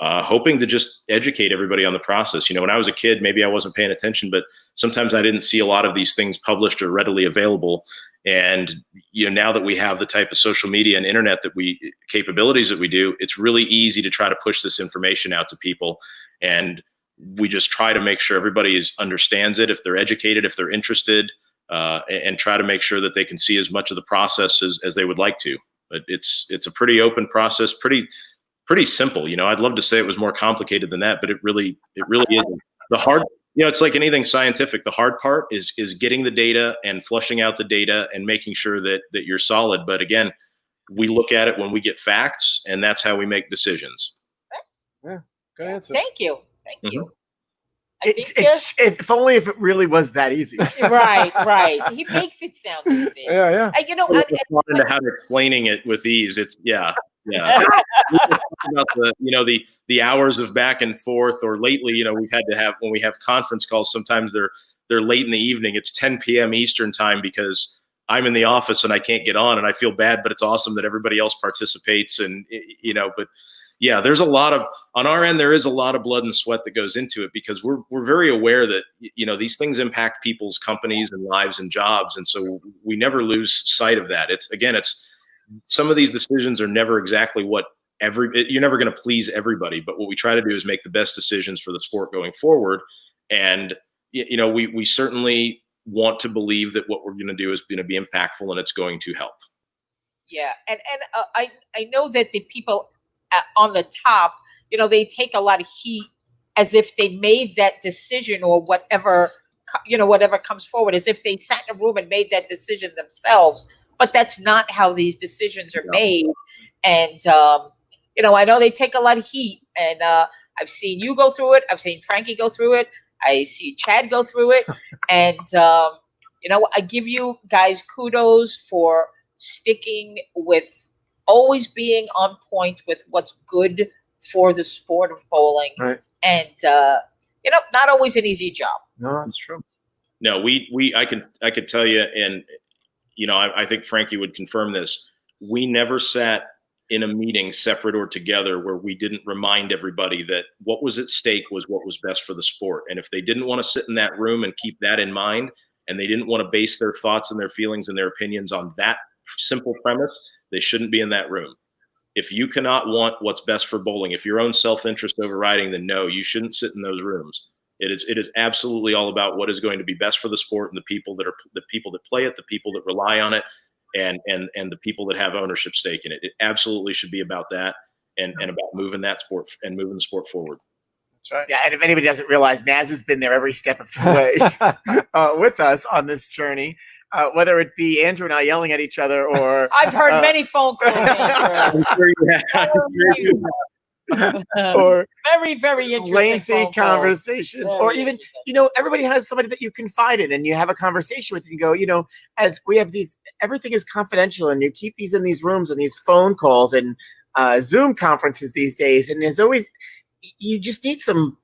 hoping to just educate everybody on the process. When I was a kid, maybe I wasn't paying attention, but sometimes I didn't see a lot of these things published or readily available. And, now that we have the type of social media and internet capabilities that we do, it's really easy to try to push this information out to people. And we just try to make sure everybody understands it. If they're educated, if they're interested, and try to make sure that they can see as much of the process as they would like to. But it's a pretty open process, pretty simple. I'd love to say it was more complicated than that, but it really isn't. The hard, it's like anything scientific. The hard part is getting the data and flushing out the data and making sure that you're solid. But again, we look at it when we get facts, and that's how we make decisions. Yeah, good answer. Thank you. You. If only if it really was that easy. Right. He makes it sound easy. Yeah. Into how to explaining it with ease. It's yeah. About the hours of back and forth, or lately, we've had to have, when we have conference calls, sometimes they're late in the evening. It's 10 p.m. Eastern time because I'm in the office and I can't get on, and I feel bad, but it's awesome that everybody else participates. And but yeah, there's a lot of, on our end, there is a lot of blood and sweat that goes into it, because we're very aware that these things impact people's companies and lives and jobs, and so we never lose sight of that. It's some of these decisions are never exactly what you're never going to please everybody, but what we try to do is make the best decisions for the sport going forward. And we certainly want to believe that what we're going to do is going to be impactful and it's going to help. Yeah, and I know that the people on the top, they take a lot of heat as if they made that decision, or whatever comes forward, as if they sat in a room and made that decision themselves. But that's not how these decisions are made. And, I know they take a lot of heat, and I've seen you go through it. I've seen Frankie go through it. I see Chad go through it. And, I give you guys kudos for sticking with always being on point with what's good for the sport of bowling. Right. And, not always an easy job. No, that's true. No, I could tell you, and I think Frankie would confirm this. We never sat in a meeting, separate or together, where we didn't remind everybody that what was at stake was what was best for the sport. And if they didn't want to sit in that room and keep that in mind, and they didn't want to base their thoughts and their feelings and their opinions on that simple premise, they shouldn't be in that room. If you cannot want what's best for bowling, if your own self-interest overriding, then no, you shouldn't sit in those rooms. It is absolutely all about what is going to be best for the sport and the people that play it, the people that rely on it, and the people that have ownership stake in it. It absolutely should be about that, and about moving that sport and moving the sport forward. That's right. Yeah, and if anybody doesn't realize, Naz has been there every step of the way with us on this journey, whether it be Andrew and I yelling at each other, or I've heard many phone calls. I'm sure you have. or Very, very interesting lengthy phone calls. conversations, or even everybody has somebody that you confide in and you have a conversation with, and you go, as we have these, everything is confidential, and you keep these in these rooms and these phone calls and Zoom conferences these days, and there's always, you just need some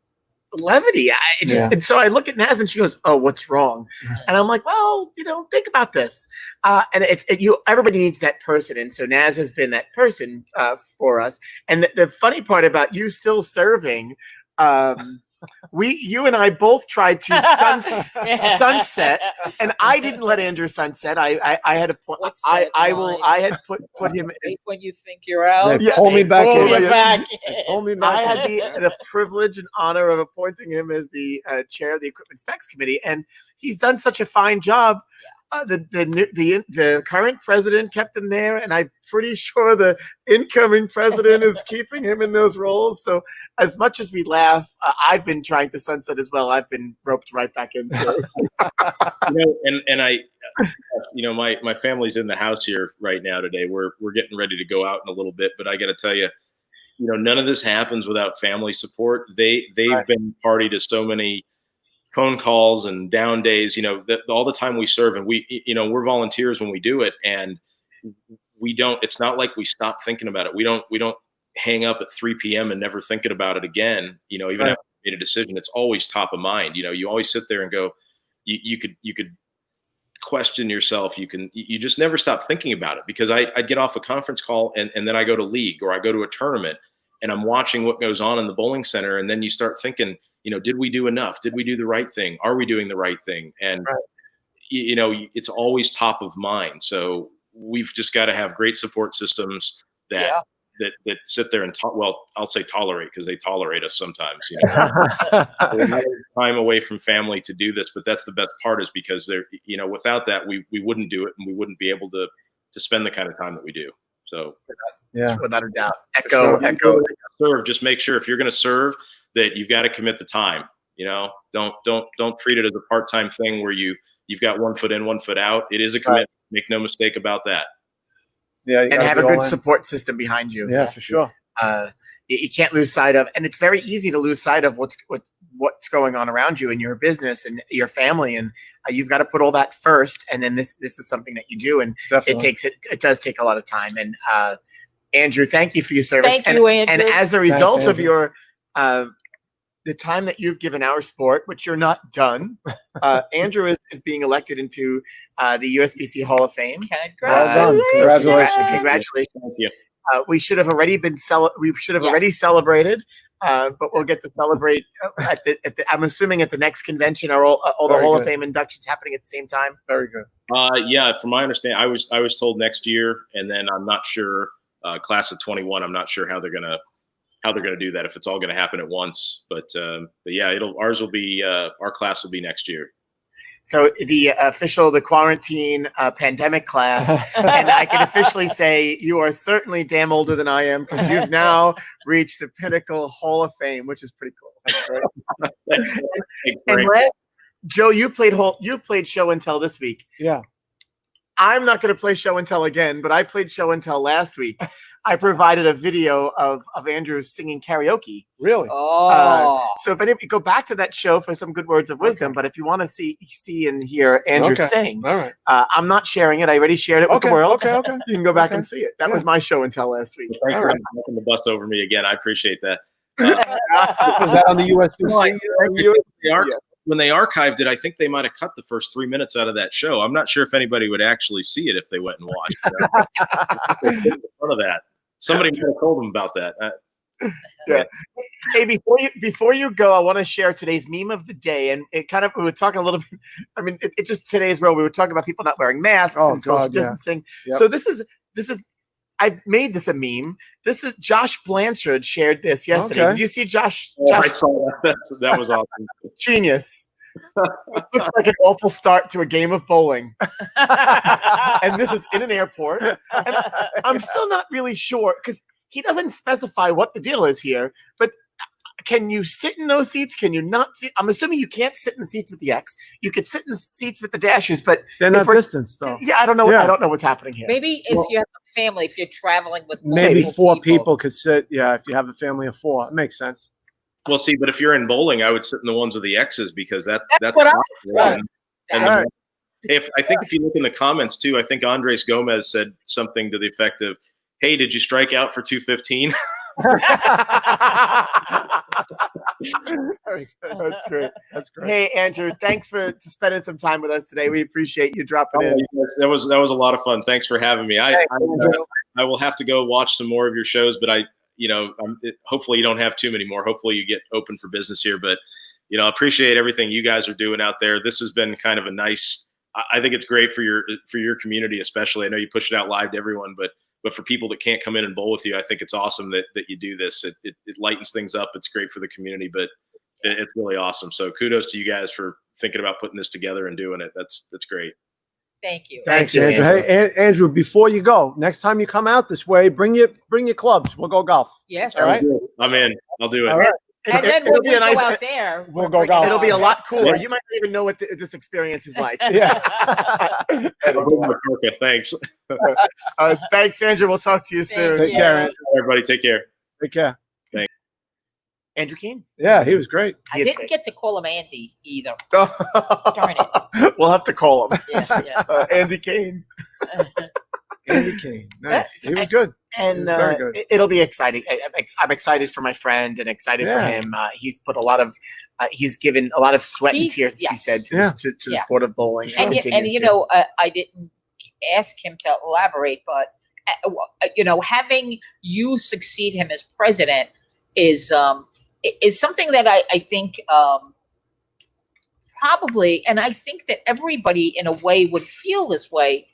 levity. And so I look at Naz and she goes, "Oh, what's wrong?" And I'm like, "Well, think about this." And everybody needs that person. And so Naz has been that person for us. And the funny part about you still serving, you and I both tried to sunset, and I didn't let Andrew sunset. I had a point. I had put him when you think you're out. Yeah, pull me back in. Pull me back I had the privilege and honor of appointing him as the chair of the Equipment Specs Committee, and he's done such a fine job. The current president kept him there, and I'm pretty sure the incoming president is keeping him in those roles. So as much as we laugh, I've been trying to sunset as well. I've been roped right back into it. My family's in the house here right now today. We're getting ready to go out in a little bit, but I got to tell you, none of this happens without family support. They've been party to so many phone calls and down days, all the time we serve, and we're volunteers when we do it, and it's not like we stop thinking about it. We don't hang up at 3 p.m. and never thinking about it again. Even after we made a decision, it's always top of mind. You always sit there and go, you could question yourself. You just never stop thinking about it, because I'd get off a conference call and then I go to league, or I go to a tournament, and I'm watching what goes on in the bowling center. And then you start thinking, did we do enough? Did we do the right thing? Are we doing the right thing? And, it's always top of mind. So we've just got to have great support systems that that sit there and I'll say tolerate, because they tolerate us sometimes. You know, time away from family to do this, but that's the best part, is because they're, you know, without that we wouldn't do it, and we wouldn't be able to spend the kind of time that we do. So Yeah. Without a doubt. Echo. Serve. Just make sure if you're going to serve that you've got to commit the time. You know, don't treat it as a part-time thing where you've got 1 foot in, 1 foot out. It is a commitment. Right. Make no mistake about that. Yeah, and have a good support system behind you. Yeah, for sure. You can't lose sight of, and it's very easy to lose sight of what's going on around you in your business and your family, and you've got to put all that first. And then this is something that you do, and Definitely. it does take a lot of time. And Andrew, thank you for your service. Thank you, Andrew. And as a result of your the time that you've given our sport, which you're not done, Andrew is being elected into the USBC Hall of Fame. Well done. Congratulations. Congratulations. Yeah. We should have already already celebrated, but we'll get to celebrate at the I'm assuming at the next convention. Are all the Hall of Fame inductions happening at the same time? Very good. Yeah, from my understanding, I was told next year, and then I'm not sure. Class of 21, I'm not sure how they're gonna do that, if it's all gonna happen at once. But yeah, our class will be next year. So the quarantine pandemic class, and I can officially say you are certainly damn older than I am, because you've now reached the pinnacle Hall of Fame, which is pretty cool. That's great. And Joe, you played show and tell this week. Yeah. I'm not going to play show and tell again, but I played show and tell last week. I provided a video of Andrew singing karaoke. Really? Oh. So if anybody go back to that show for some good words of wisdom, but if you want to see and hear Andrew sing, all right. I'm not sharing it. I already shared it with the world. Okay. You can go back and see it. That was my show and tell last week. Thanks for knocking the bus over me again. I appreciate that. Was that on the USBC? When they archived it, I think they might have cut the first 3 minutes out of that show. I'm not sure if anybody would actually see it if they went and watched. In front of that, somebody might have told them about that. Yeah. Hey, before you go, I want to share today's meme of the day, and we were talking a little bit. I mean, it just today's world. We were talking about people not wearing masks and social distancing. Yep. So this is. I've made this a meme. This is Josh Blanchard shared this yesterday. Okay. Did you see Josh? I saw that. That was awesome. Genius. It looks like an awful start to a game of bowling. And this is in an airport. And I'm still not really sure, because he doesn't specify what the deal is here. But can you sit in those seats? Can you not sit? I'm assuming you can't sit in the seats with the X. You could sit in the seats with the dashes, but they're not distanced, though. Yeah, I don't know. Yeah. I don't know what's happening here. Maybe if you have a family, if you're traveling with maybe 4 people could sit. Yeah, if you have a family of 4, it makes sense. Well, see, but if you're in bowling, I would sit in the ones with the X's, because that's what I and if you look in the comments too, I think Andres Gomez said something to the effect of, "Hey, did you strike out for 215?" That's great. That's great. Hey, Andrew, thanks for spending some time with us today. We appreciate you dropping in. That was a lot of fun. Thanks for having me. I will have to go watch some more of your shows, but hopefully you don't have too many more. Hopefully you get open for business here, but I appreciate everything you guys are doing out there. This has been kind of a nice. I think it's great for your community, especially. I know you push it out live to everyone, but for people that can't come in and bowl with you, I think it's awesome that you do this. It lightens things up. It's great for the community, but it's really awesome. So kudos to you guys for thinking about putting this together and doing it. That's great. Thank you. Thanks, Andrew. Hey, Andrew, before you go, next time you come out this way, bring your clubs. We'll go golf. Yes. All right. I'm in. I'll do it. All right. And then when we go out there, we'll go golf. It'll be a lot cooler. Yeah. You might not even know what this experience is like. Yeah. Thanks. Thanks, Andrew. We'll talk to you soon. Take care, Andrew. Everybody, take care. Take care. Thanks. Andrew Cain. Yeah, he was great. I didn't get to call him Andy either. Darn it. We'll have to call him. Yeah. Andy Cain. Andy Cain. Nice. He was good. And very good. It'll be exciting. I'm excited for my friend and excited for him. He's put he's given a lot of sweat and tears, as he said, to the sport of bowling. And I didn't ask him to elaborate, but having you succeed him as president is something that I think probably, and I think that everybody in a way would feel this way.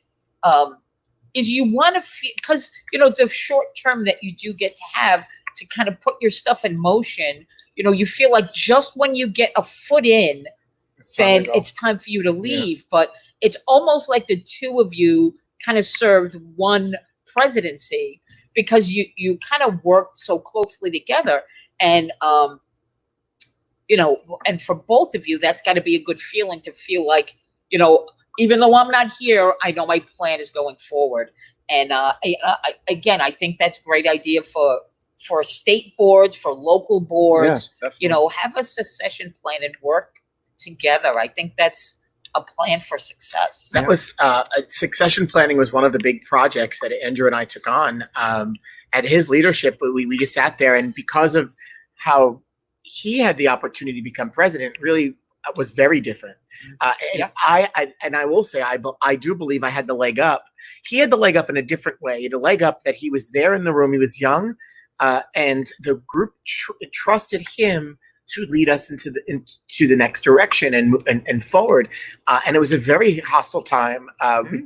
is you want to feel, because the short term that you do get to have to kind of put your stuff in motion, you feel like just when you get a foot in, then it's time for you to leave. Yeah. But it's almost like the two of you kind of served one presidency, because you kind of worked so closely together. And and for both of you, that's got to be a good feeling to feel like, even though I'm not here, I know my plan is going forward. And again, I think that's a great idea for state boards, for local boards. Yeah, have a succession plan and work together. I think that's a plan for success. That was succession planning was one of the big projects that Andrew and I took on at his leadership. We just sat there, and because of how he had the opportunity to become president, really was very different. I will say, I do believe I had the leg up. He had the leg up in a different way. The leg up that he was there in the room. He was young, and the group trusted him to lead us into the next direction and forward. And it was a very hostile time.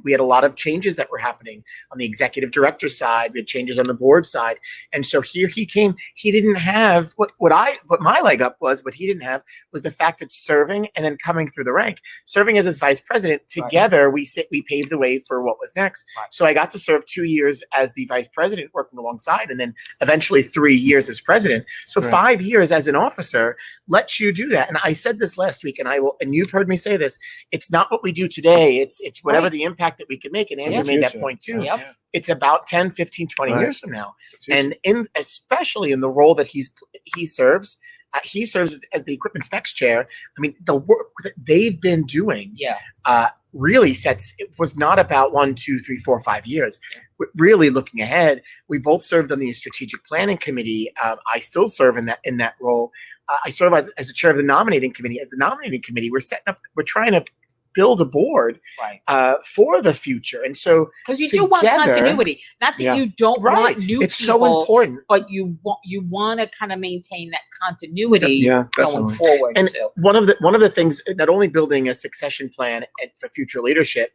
We had a lot of changes that were happening on the executive director side. We had changes on the board side. And so here he came. He didn't have what my leg up was. What he didn't have was the fact that serving and then coming through the rank, serving as his vice president together, we paved the way for what was next. Right. So I got to serve 2 years as the vice president, working alongside, and then eventually 3 years as president. So 5 years as an officer lets you do that. And I said this last week, and and you've heard me say this, it's not what we do today. It's whatever the impact that we can make. And Andrew made that point too. Yep. It's about 10, 15, 20 years from now. And especially in the role that he serves as the equipment specs chair. I mean, the work that they've been doing really it was not about 1, 2, 3, 4, 5 years. We're really looking ahead. We both served on the strategic planning committee. I still serve in that role. I serve as the chair of the nominating committee. As the nominating committee, we're trying to build a board for the future. And so, because you do want continuity, not that you don't want new it's people, so important, but you want to kind of maintain that continuity going forward. And one of the things, not only building a succession plan for future leadership,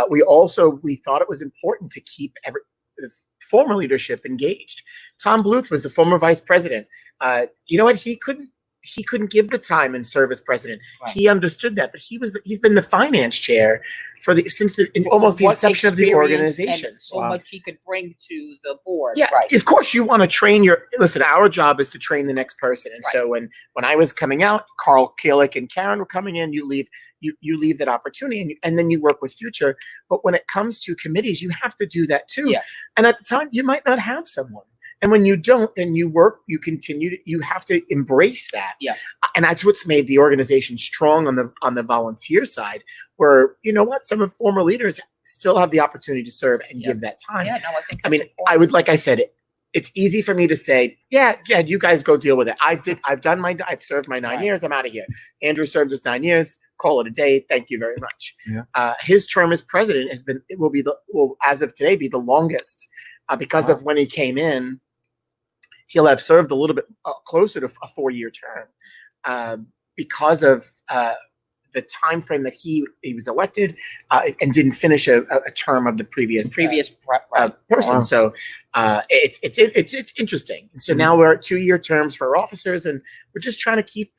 we thought it was important to keep the former leadership engaged. Tom Bluth was the former vice president. You know what? He couldn't give the time and serve as president. Right. He understood that, but he's been the finance chair since almost the inception of the organization. And so much he could bring to the board. Yeah, of course you want to train our job is to train the next person. And so when I was coming out, Carl Kalick and Karen were coming in, you leave that opportunity and then you work with future. But when it comes to committees, you have to do that too. Yeah. And at the time you might not have someone. And when you don't, then you continue you have to embrace that. Yeah. And that's what's made the organization strong on the volunteer side, where, some of the former leaders still have the opportunity to serve and give that time. Yeah, no, I think like I said, it's easy for me to say, you guys go deal with it. I've served my 9 years. I'm out of here. Andrew served his 9 years. Call it a day. Thank you very much. Yeah. His term as president will as of today be the longest because of when he came in. He'll have served a little bit closer to a 4-year term because of the time frame that he was elected and didn't finish a term of the previous person. So it's interesting. And so now we're at 2-year terms for our officers, and we're just trying to keep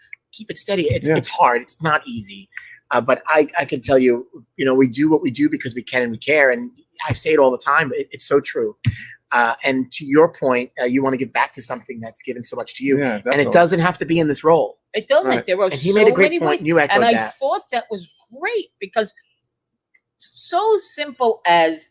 it steady. It's hard. It's not easy. But I can tell you, we do what we do because we can and we care. And I say it all the time, but it's so true. And to your point, you want to give back to something that's given so much to you. Yeah, and it doesn't have to be in this role. It doesn't. Right. There were he made a great point. You echoed that. And I thought that was great because so simple as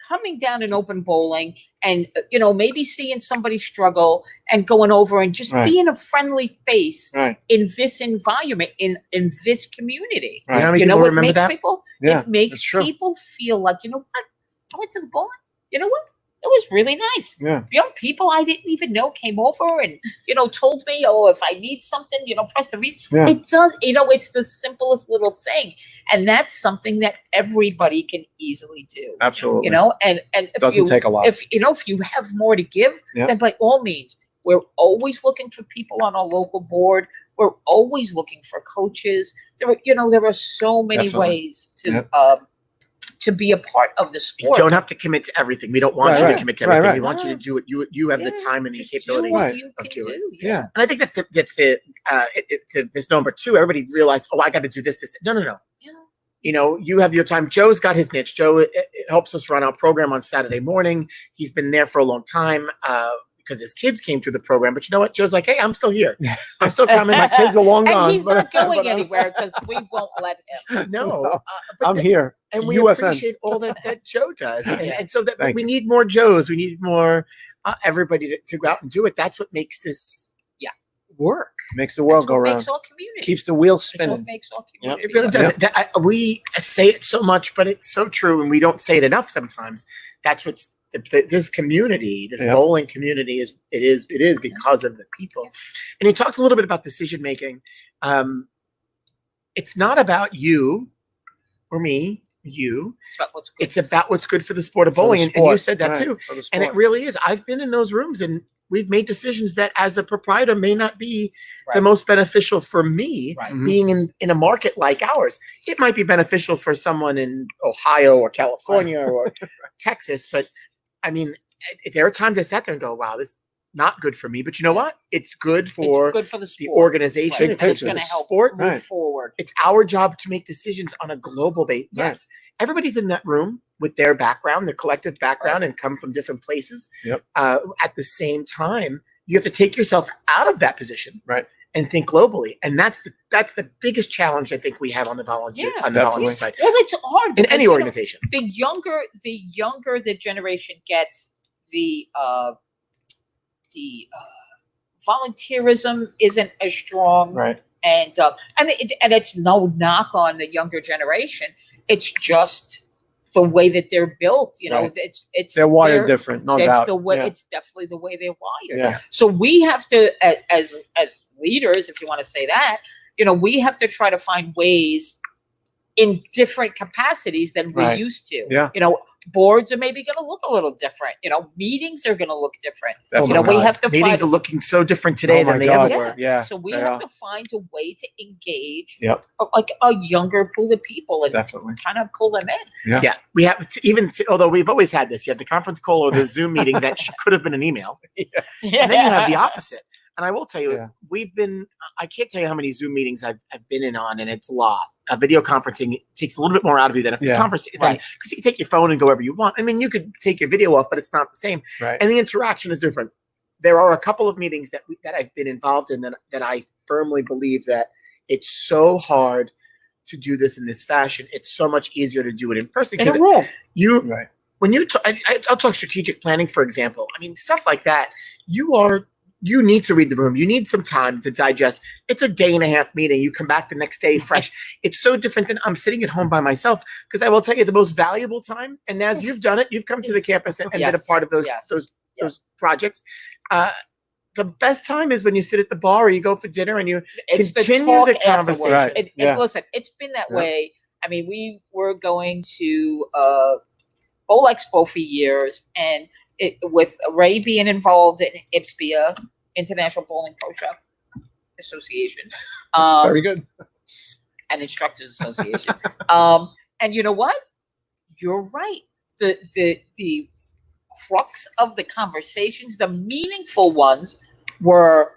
coming down and open bowling and, maybe seeing somebody struggle and going over and just being a friendly face in this environment, in this community. Right. You know what makes people? Yeah, it makes people feel like, what? I went to the bowling. You know what? It was really nice. Yeah. People I didn't even know came over and, told me, if I need something, press the reason. Yeah. It does, it's the simplest little thing. And that's something that everybody can easily do. Absolutely. And if doesn't take a lot. If you have more to give, then by all means, we're always looking for people on our local board. We're always looking for coaches. There are so many ways to to be a part of the You sport. don't have to commit to everything. We don't want you to commit to Right, everything. right. We want you to do what you have the time and the Just capability. do what Right. you of can doing. do. Yeah. And I think that's this number two. Everybody realized, oh, I got to do this. No. Yeah. You know, you have your time. Joe's got his niche. Joe it helps us run our program on Saturday morning. He's been there for a long time because his kids came through the program. But you know what? Joe's like, hey, I'm still here. I'm still coming. My kids are long gone. And he's not going but I'm- anywhere because we won't let him. No, but I'm here. and we UFN. appreciate all that Joe does. And so that Thank we you. need more Joes. We need more everybody to go out and do it. That's what makes this work. Makes the world That's go what around. makes our community. Keeps the wheels That's what spinning. makes our Yep. community. It really does. We say it so much, but it's so true, and we don't say it enough sometimes. That's what's this community, this Yep. bowling community is. It is because of the people. And he talks a little bit about decision making. It's not about you or me, you. It's about what's good. It's about what's good for the sport of For the bowling, and you sport, said that right, too. for the And it sport. really is. I've been in those rooms, and we've made decisions that, as a proprietor, may not be the Right. most beneficial for me. Right. Mhm. Being in a market like ours, it might be beneficial for someone in Ohio or California or Texas. But I mean, there are times I sat there and go, "Wow, this is not good for me." But you know what? It's good for It's good for the the sport. organization. Big and It's picture. going to the help sport. move Right. forward. It's our job to make decisions on a global basis. Right. Yes, everybody's in that room with their background, their collective background, and come from different places. Yep. At the same time, you have to take yourself out of that position, Right. and think globally. And that's the biggest challenge I think we have on the volunteer Yeah. on the volunteer Definitely. side Well, it's hard in because, any you know, organization. the younger the generation gets, the volunteerism isn't as strong, Right. and it's no knock on the younger generation. It's just the way that they're built. You know, Right. it's They're wired different, no That's doubt. the way. Yeah. It's definitely the way they're wired. Yeah. So we have to, as leaders, if you want to say that, you know, we have to try to find ways in different capacities than we Right. used to. Yeah. You know, boards are maybe going to look a little different. You know, meetings are going to look different. Oh You know, my we God. have to Meetings find. are looking so different today Oh my than they God. ever were. Yeah. So we they have are. to find a way to engage, Yep. like a younger pool of people, and Definitely. kind of pull them in. Yeah, we have although we've always had this. You have the conference call or the Zoom meeting that could have been an email, and then you have the opposite. And I will tell you, Yeah. I can't tell you how many Zoom meetings I've been in on, and it's a lot. Video conferencing takes a little bit more out of you than if you Yeah. converse, Right. because you can take your phone and go wherever you want. I mean, you could take your video off, but it's not the same, Right. and the interaction is different. There are a couple of meetings that I've been involved in that I firmly believe that it's so hard to do this in this fashion. It's so much easier to do it in person In a because room. you Right. when you I'll talk strategic planning, for example. I mean, stuff like that. You need to read the room. You need some time to digest. It's a day and a half meeting. You come back the next day fresh. It's so different than I'm sitting at home by myself. Because I will tell you, the most valuable time, and as you've done it, you've come to the campus and been a Yes. part of those Yes. those projects. The best time is when you sit at the bar or you go for dinner and you It's continue the talk the conversation. afterwards. Right. And Yeah. listen, it's been that Yeah. way. I mean, we were going to Bowl Expo for years, and with Ray being involved in IBSBA, International Bowling Pro Shop Association, Very good. and Instructors Association. And you know what? You're right. The crux of the conversations, the meaningful ones, were a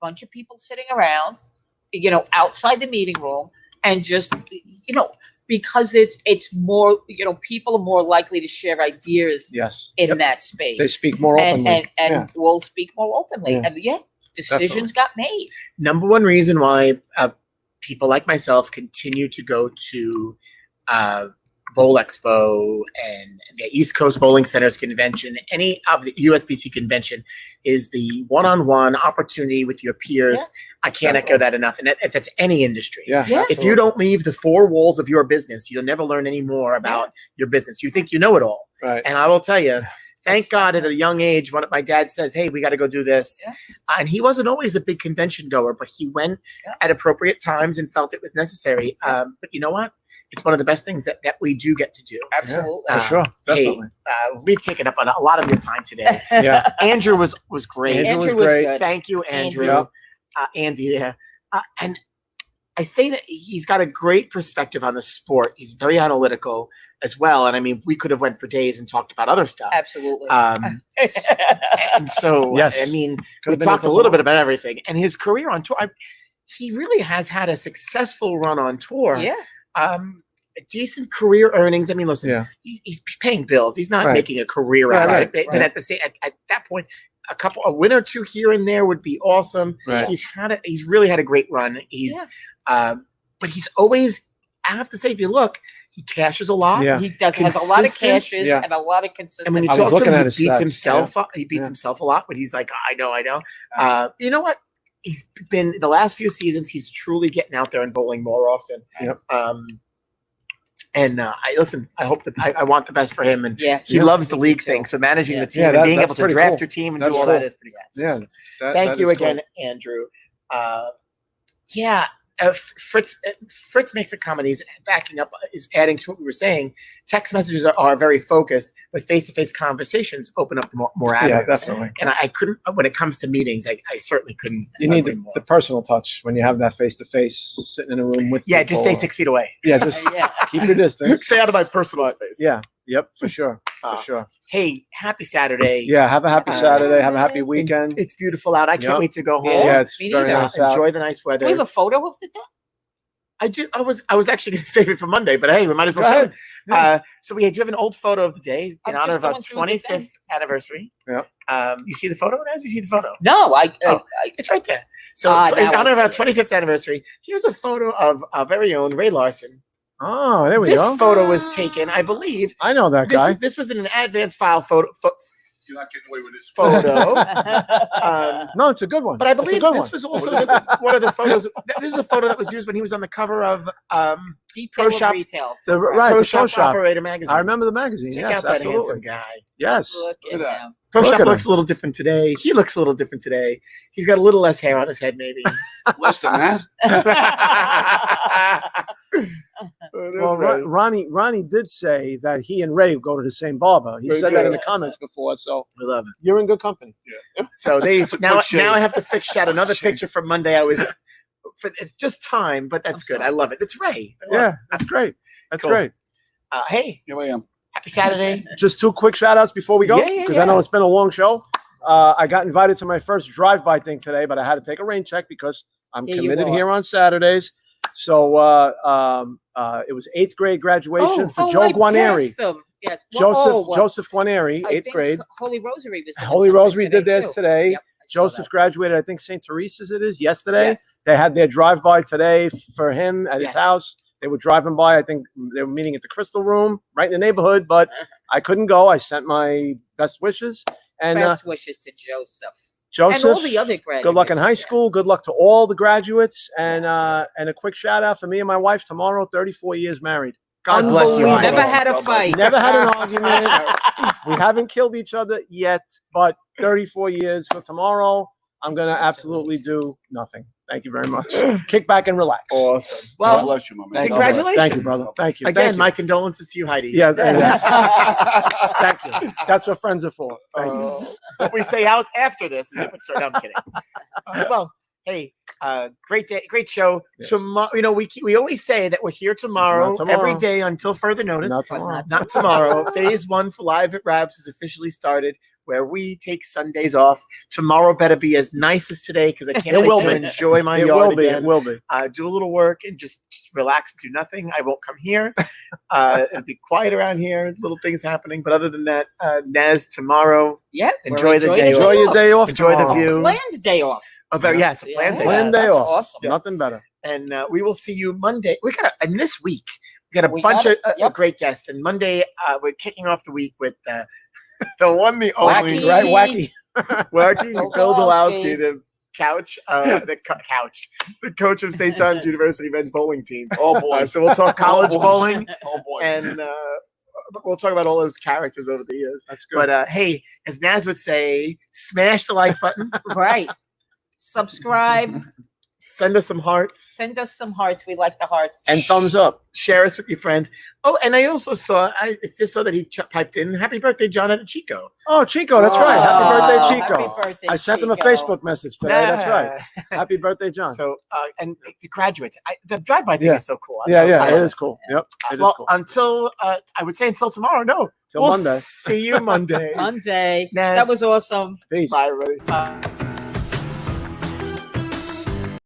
bunch of people sitting around, you know, outside the meeting room, and just, you know, because it's more, you know, people are more likely to share ideas Yes. in Yep. that space. They speak more and openly. and will speak more openly. Yeah. And decisions got made. Number one reason why people like myself continue to go to Bowl Expo and the East Coast Bowling Centers convention, any of the USBC convention, is the one-on-one opportunity with your peers. Yeah. I can't echo that enough. And that's any industry. Yeah. Yeah. If you don't leave the four walls of your business, you'll never learn any more about your business. You think you know it all. Right. And I will tell you, thank God at a young age, my dad says, hey, we got to go do this. Yeah. And he wasn't always a big convention goer, but he went at appropriate times and felt it was necessary. But you know what? It's one of the best things that we do get to do. Absolutely. For sure. Hey, Definitely. we've taken up a lot of your time today. Yeah. Andrew was great. Andrew Andrew was was great. good. Thank you, Andrew. Yeah. Andy, yeah. And I say that he's got a great perspective on the sport. He's very analytical as well. And I mean, we could have went for days and talked about other stuff. Absolutely. And so, Yes. I mean, we Could've been talked a for little more. bit about everything. And his career on tour, he really has had a successful run on tour. Yeah. Decent career earnings. I mean, listen, Yeah. he's paying bills. He's not Right. making a career Right, out right, of it. But right. at that point, a win or two here and there would be awesome. Right. He's really had a great run. But he's always, I have to say, if you look, he cashes a lot. Yeah. He has a lot of Consistent. cashes Yeah. and a lot of consistent. And when you I was talk to looking him, at he his beats stats. himself Yeah. up. He beats Yeah. himself a lot, but he's like, I know. You know what? He's been the last few seasons. He's truly getting out there and bowling more often. Yep. And I listen. I hope that I want the best for him, and Yeah. he Yeah. loves the league thing. So managing Yeah. the team Yeah, and being that's able to pretty draft cool. your team and That's do all cool. that is pretty awesome. Yeah. Thank you that is again, Andrew. Fritz makes a comment. He's backing up, is adding to what we were saying. Text messages are very focused, but face-to-face conversations open up more Cool. Yeah, avenues. definitely. And I couldn't, when it comes to meetings, I certainly couldn't. You need agree more. the personal touch when you have that face to face, sitting in a room with. Yeah, just stay people. 6 feet away. Yeah, just Yeah. keep your distance. Stay out of my personal space. Yeah. Yep. For sure. Uh, For sure. Hey, happy Saturday. Yeah. Have a happy Uh, Saturday. Have a happy And weekend. it's beautiful out. I can't Yep. wait to go home. Yeah, it's Me very neither. nice out. Enjoy the nice Do weather. we have a photo of the day? I do. I was actually going to save it for Monday, but hey, we might as well Go show ahead. it. So do you have an old photo of the day in I'm honor just of our going through the 25th anniversary. Yeah. You see the photo, Naz? You see the photo? No, It's right there. So Ah, in now I honor of our see it. 25th anniversary, here's a photo of our very own Ray Larson. Oh, there we This go. photo was taken, I believe. I know that guy. This was in an advance file photo. You're not getting away with this. Photo. No, it's a good one. But I It's a believe good this one. was also one of the photos. This is the photo that was used when he was on the cover of Detail Pro of Shop. retail. The, right, Pro the Pro Shop Shop. Operator magazine. I remember the magazine. Check Yes, out that absolutely. handsome guy. Yes. Look Look at at that. him. Pro Look Shop at looks a little different today. He looks a little different today. He's got a little less hair on his head, maybe. Less than that. Well, Ronnie did say that he and Ray go to the same barber. He They said that do. in the comments before, so I love it. you're in good company. So they now quick shave. I have to fix shot another picture from Monday. I was for it's just time, but that's good. I love it. It's Ray. I love Yeah, it. that's great. That's Cool. great. Hey, Here I am. happy Saturday. Just two quick shout outs before we go, Yeah, because yeah, I know yeah. it's been a long show. I got invited to my first drive-by thing today, but I had to take a rain check because I'm Yeah, you committed are. here on Saturdays. So it was 8th grade graduation for Joe I Guarneri. passed them. Yes. Well, Joseph Guarneri, I 8th think grade. Holy Rosary was doing Holy something Rosary today, did theirs too. today. Yep, I saw Joseph that. graduated, I think St. Teresa's it is, yesterday. Yes. They had their drive-by today for him at his Yes. house. They were driving by. I think they were meeting at the Crystal Room right in the neighborhood, but I couldn't go. I sent my best wishes. And Best wishes to Joseph. Joseph, And all the other graduates. good luck in high yeah. school. Good luck to all the graduates. And Yes. and a quick shout out for me and my wife tomorrow, 34 years married. God bless you. We Unbelievable. never had a fight. Never had an argument. We haven't killed each other yet, but 34 years. So tomorrow, I'm going to absolutely do nothing. Thank you very much. Kick back and relax. Awesome. God Well, bless you, my man. Thank you. Congratulations. Thank you, brother. Thank you. again, Thank you. my condolences to you, Heidi. Yeah, thank you. That's what friends are for. Thank you. What we say out after this. No, I'm kidding. Well, hey, great day, great show. Yeah. Tomorrow, we always say that we're here tomorrow, Not tomorrow. every day until further notice. Not But tomorrow. Not tomorrow. Phase 1 for Live at Rabs has officially started, where we take Sundays off. Tomorrow better be as nice as today because I can't It wait will to be. enjoy my It yard will be. again. It will be. Do a little work and just relax and do nothing. I won't come here. It'll be quiet around here. Little things happening, but other than that, Naz, tomorrow Yep. Enjoy the day Enjoy your day off. enjoy the tomorrow. view. Planned day off. Oh, very, yes, a planned Yeah. day. Planned day That's off. awesome. Yes. Nothing better. And we will see you Monday. And this week we got a We bunch got of it. Yep. great guests. And Monday we're kicking off the week with the one, the only, Wacky. Right? Wacky. Wacky Bill Bill Dulowski. Dulowski, the coach of St. John's University men's bowling team. Oh boy. So we'll talk college boy. bowling Oh boy. and we'll talk about all those characters over the years. That's good. But hey, as Naz would say, smash the like button. Right. Subscribe. Send us some hearts. Send us some hearts. We like the hearts. And thumbs up. Share us with your friends. Oh, and I also saw, I just saw that he piped in, happy birthday, John and Chico. Oh, Chico, that's right. Happy birthday, Chico. Happy birthday, I sent him a Chico. Facebook message today. That's right. Happy birthday, John. So, and the graduates, the drive-by thing Yeah. is so cool. Yeah, I it love is cool. Yep, it is Well, cool. until, I would say until tomorrow, no. Till we'll Monday. See you Monday. Monday. Naz. That was awesome. Peace. Bye, everybody. Bye.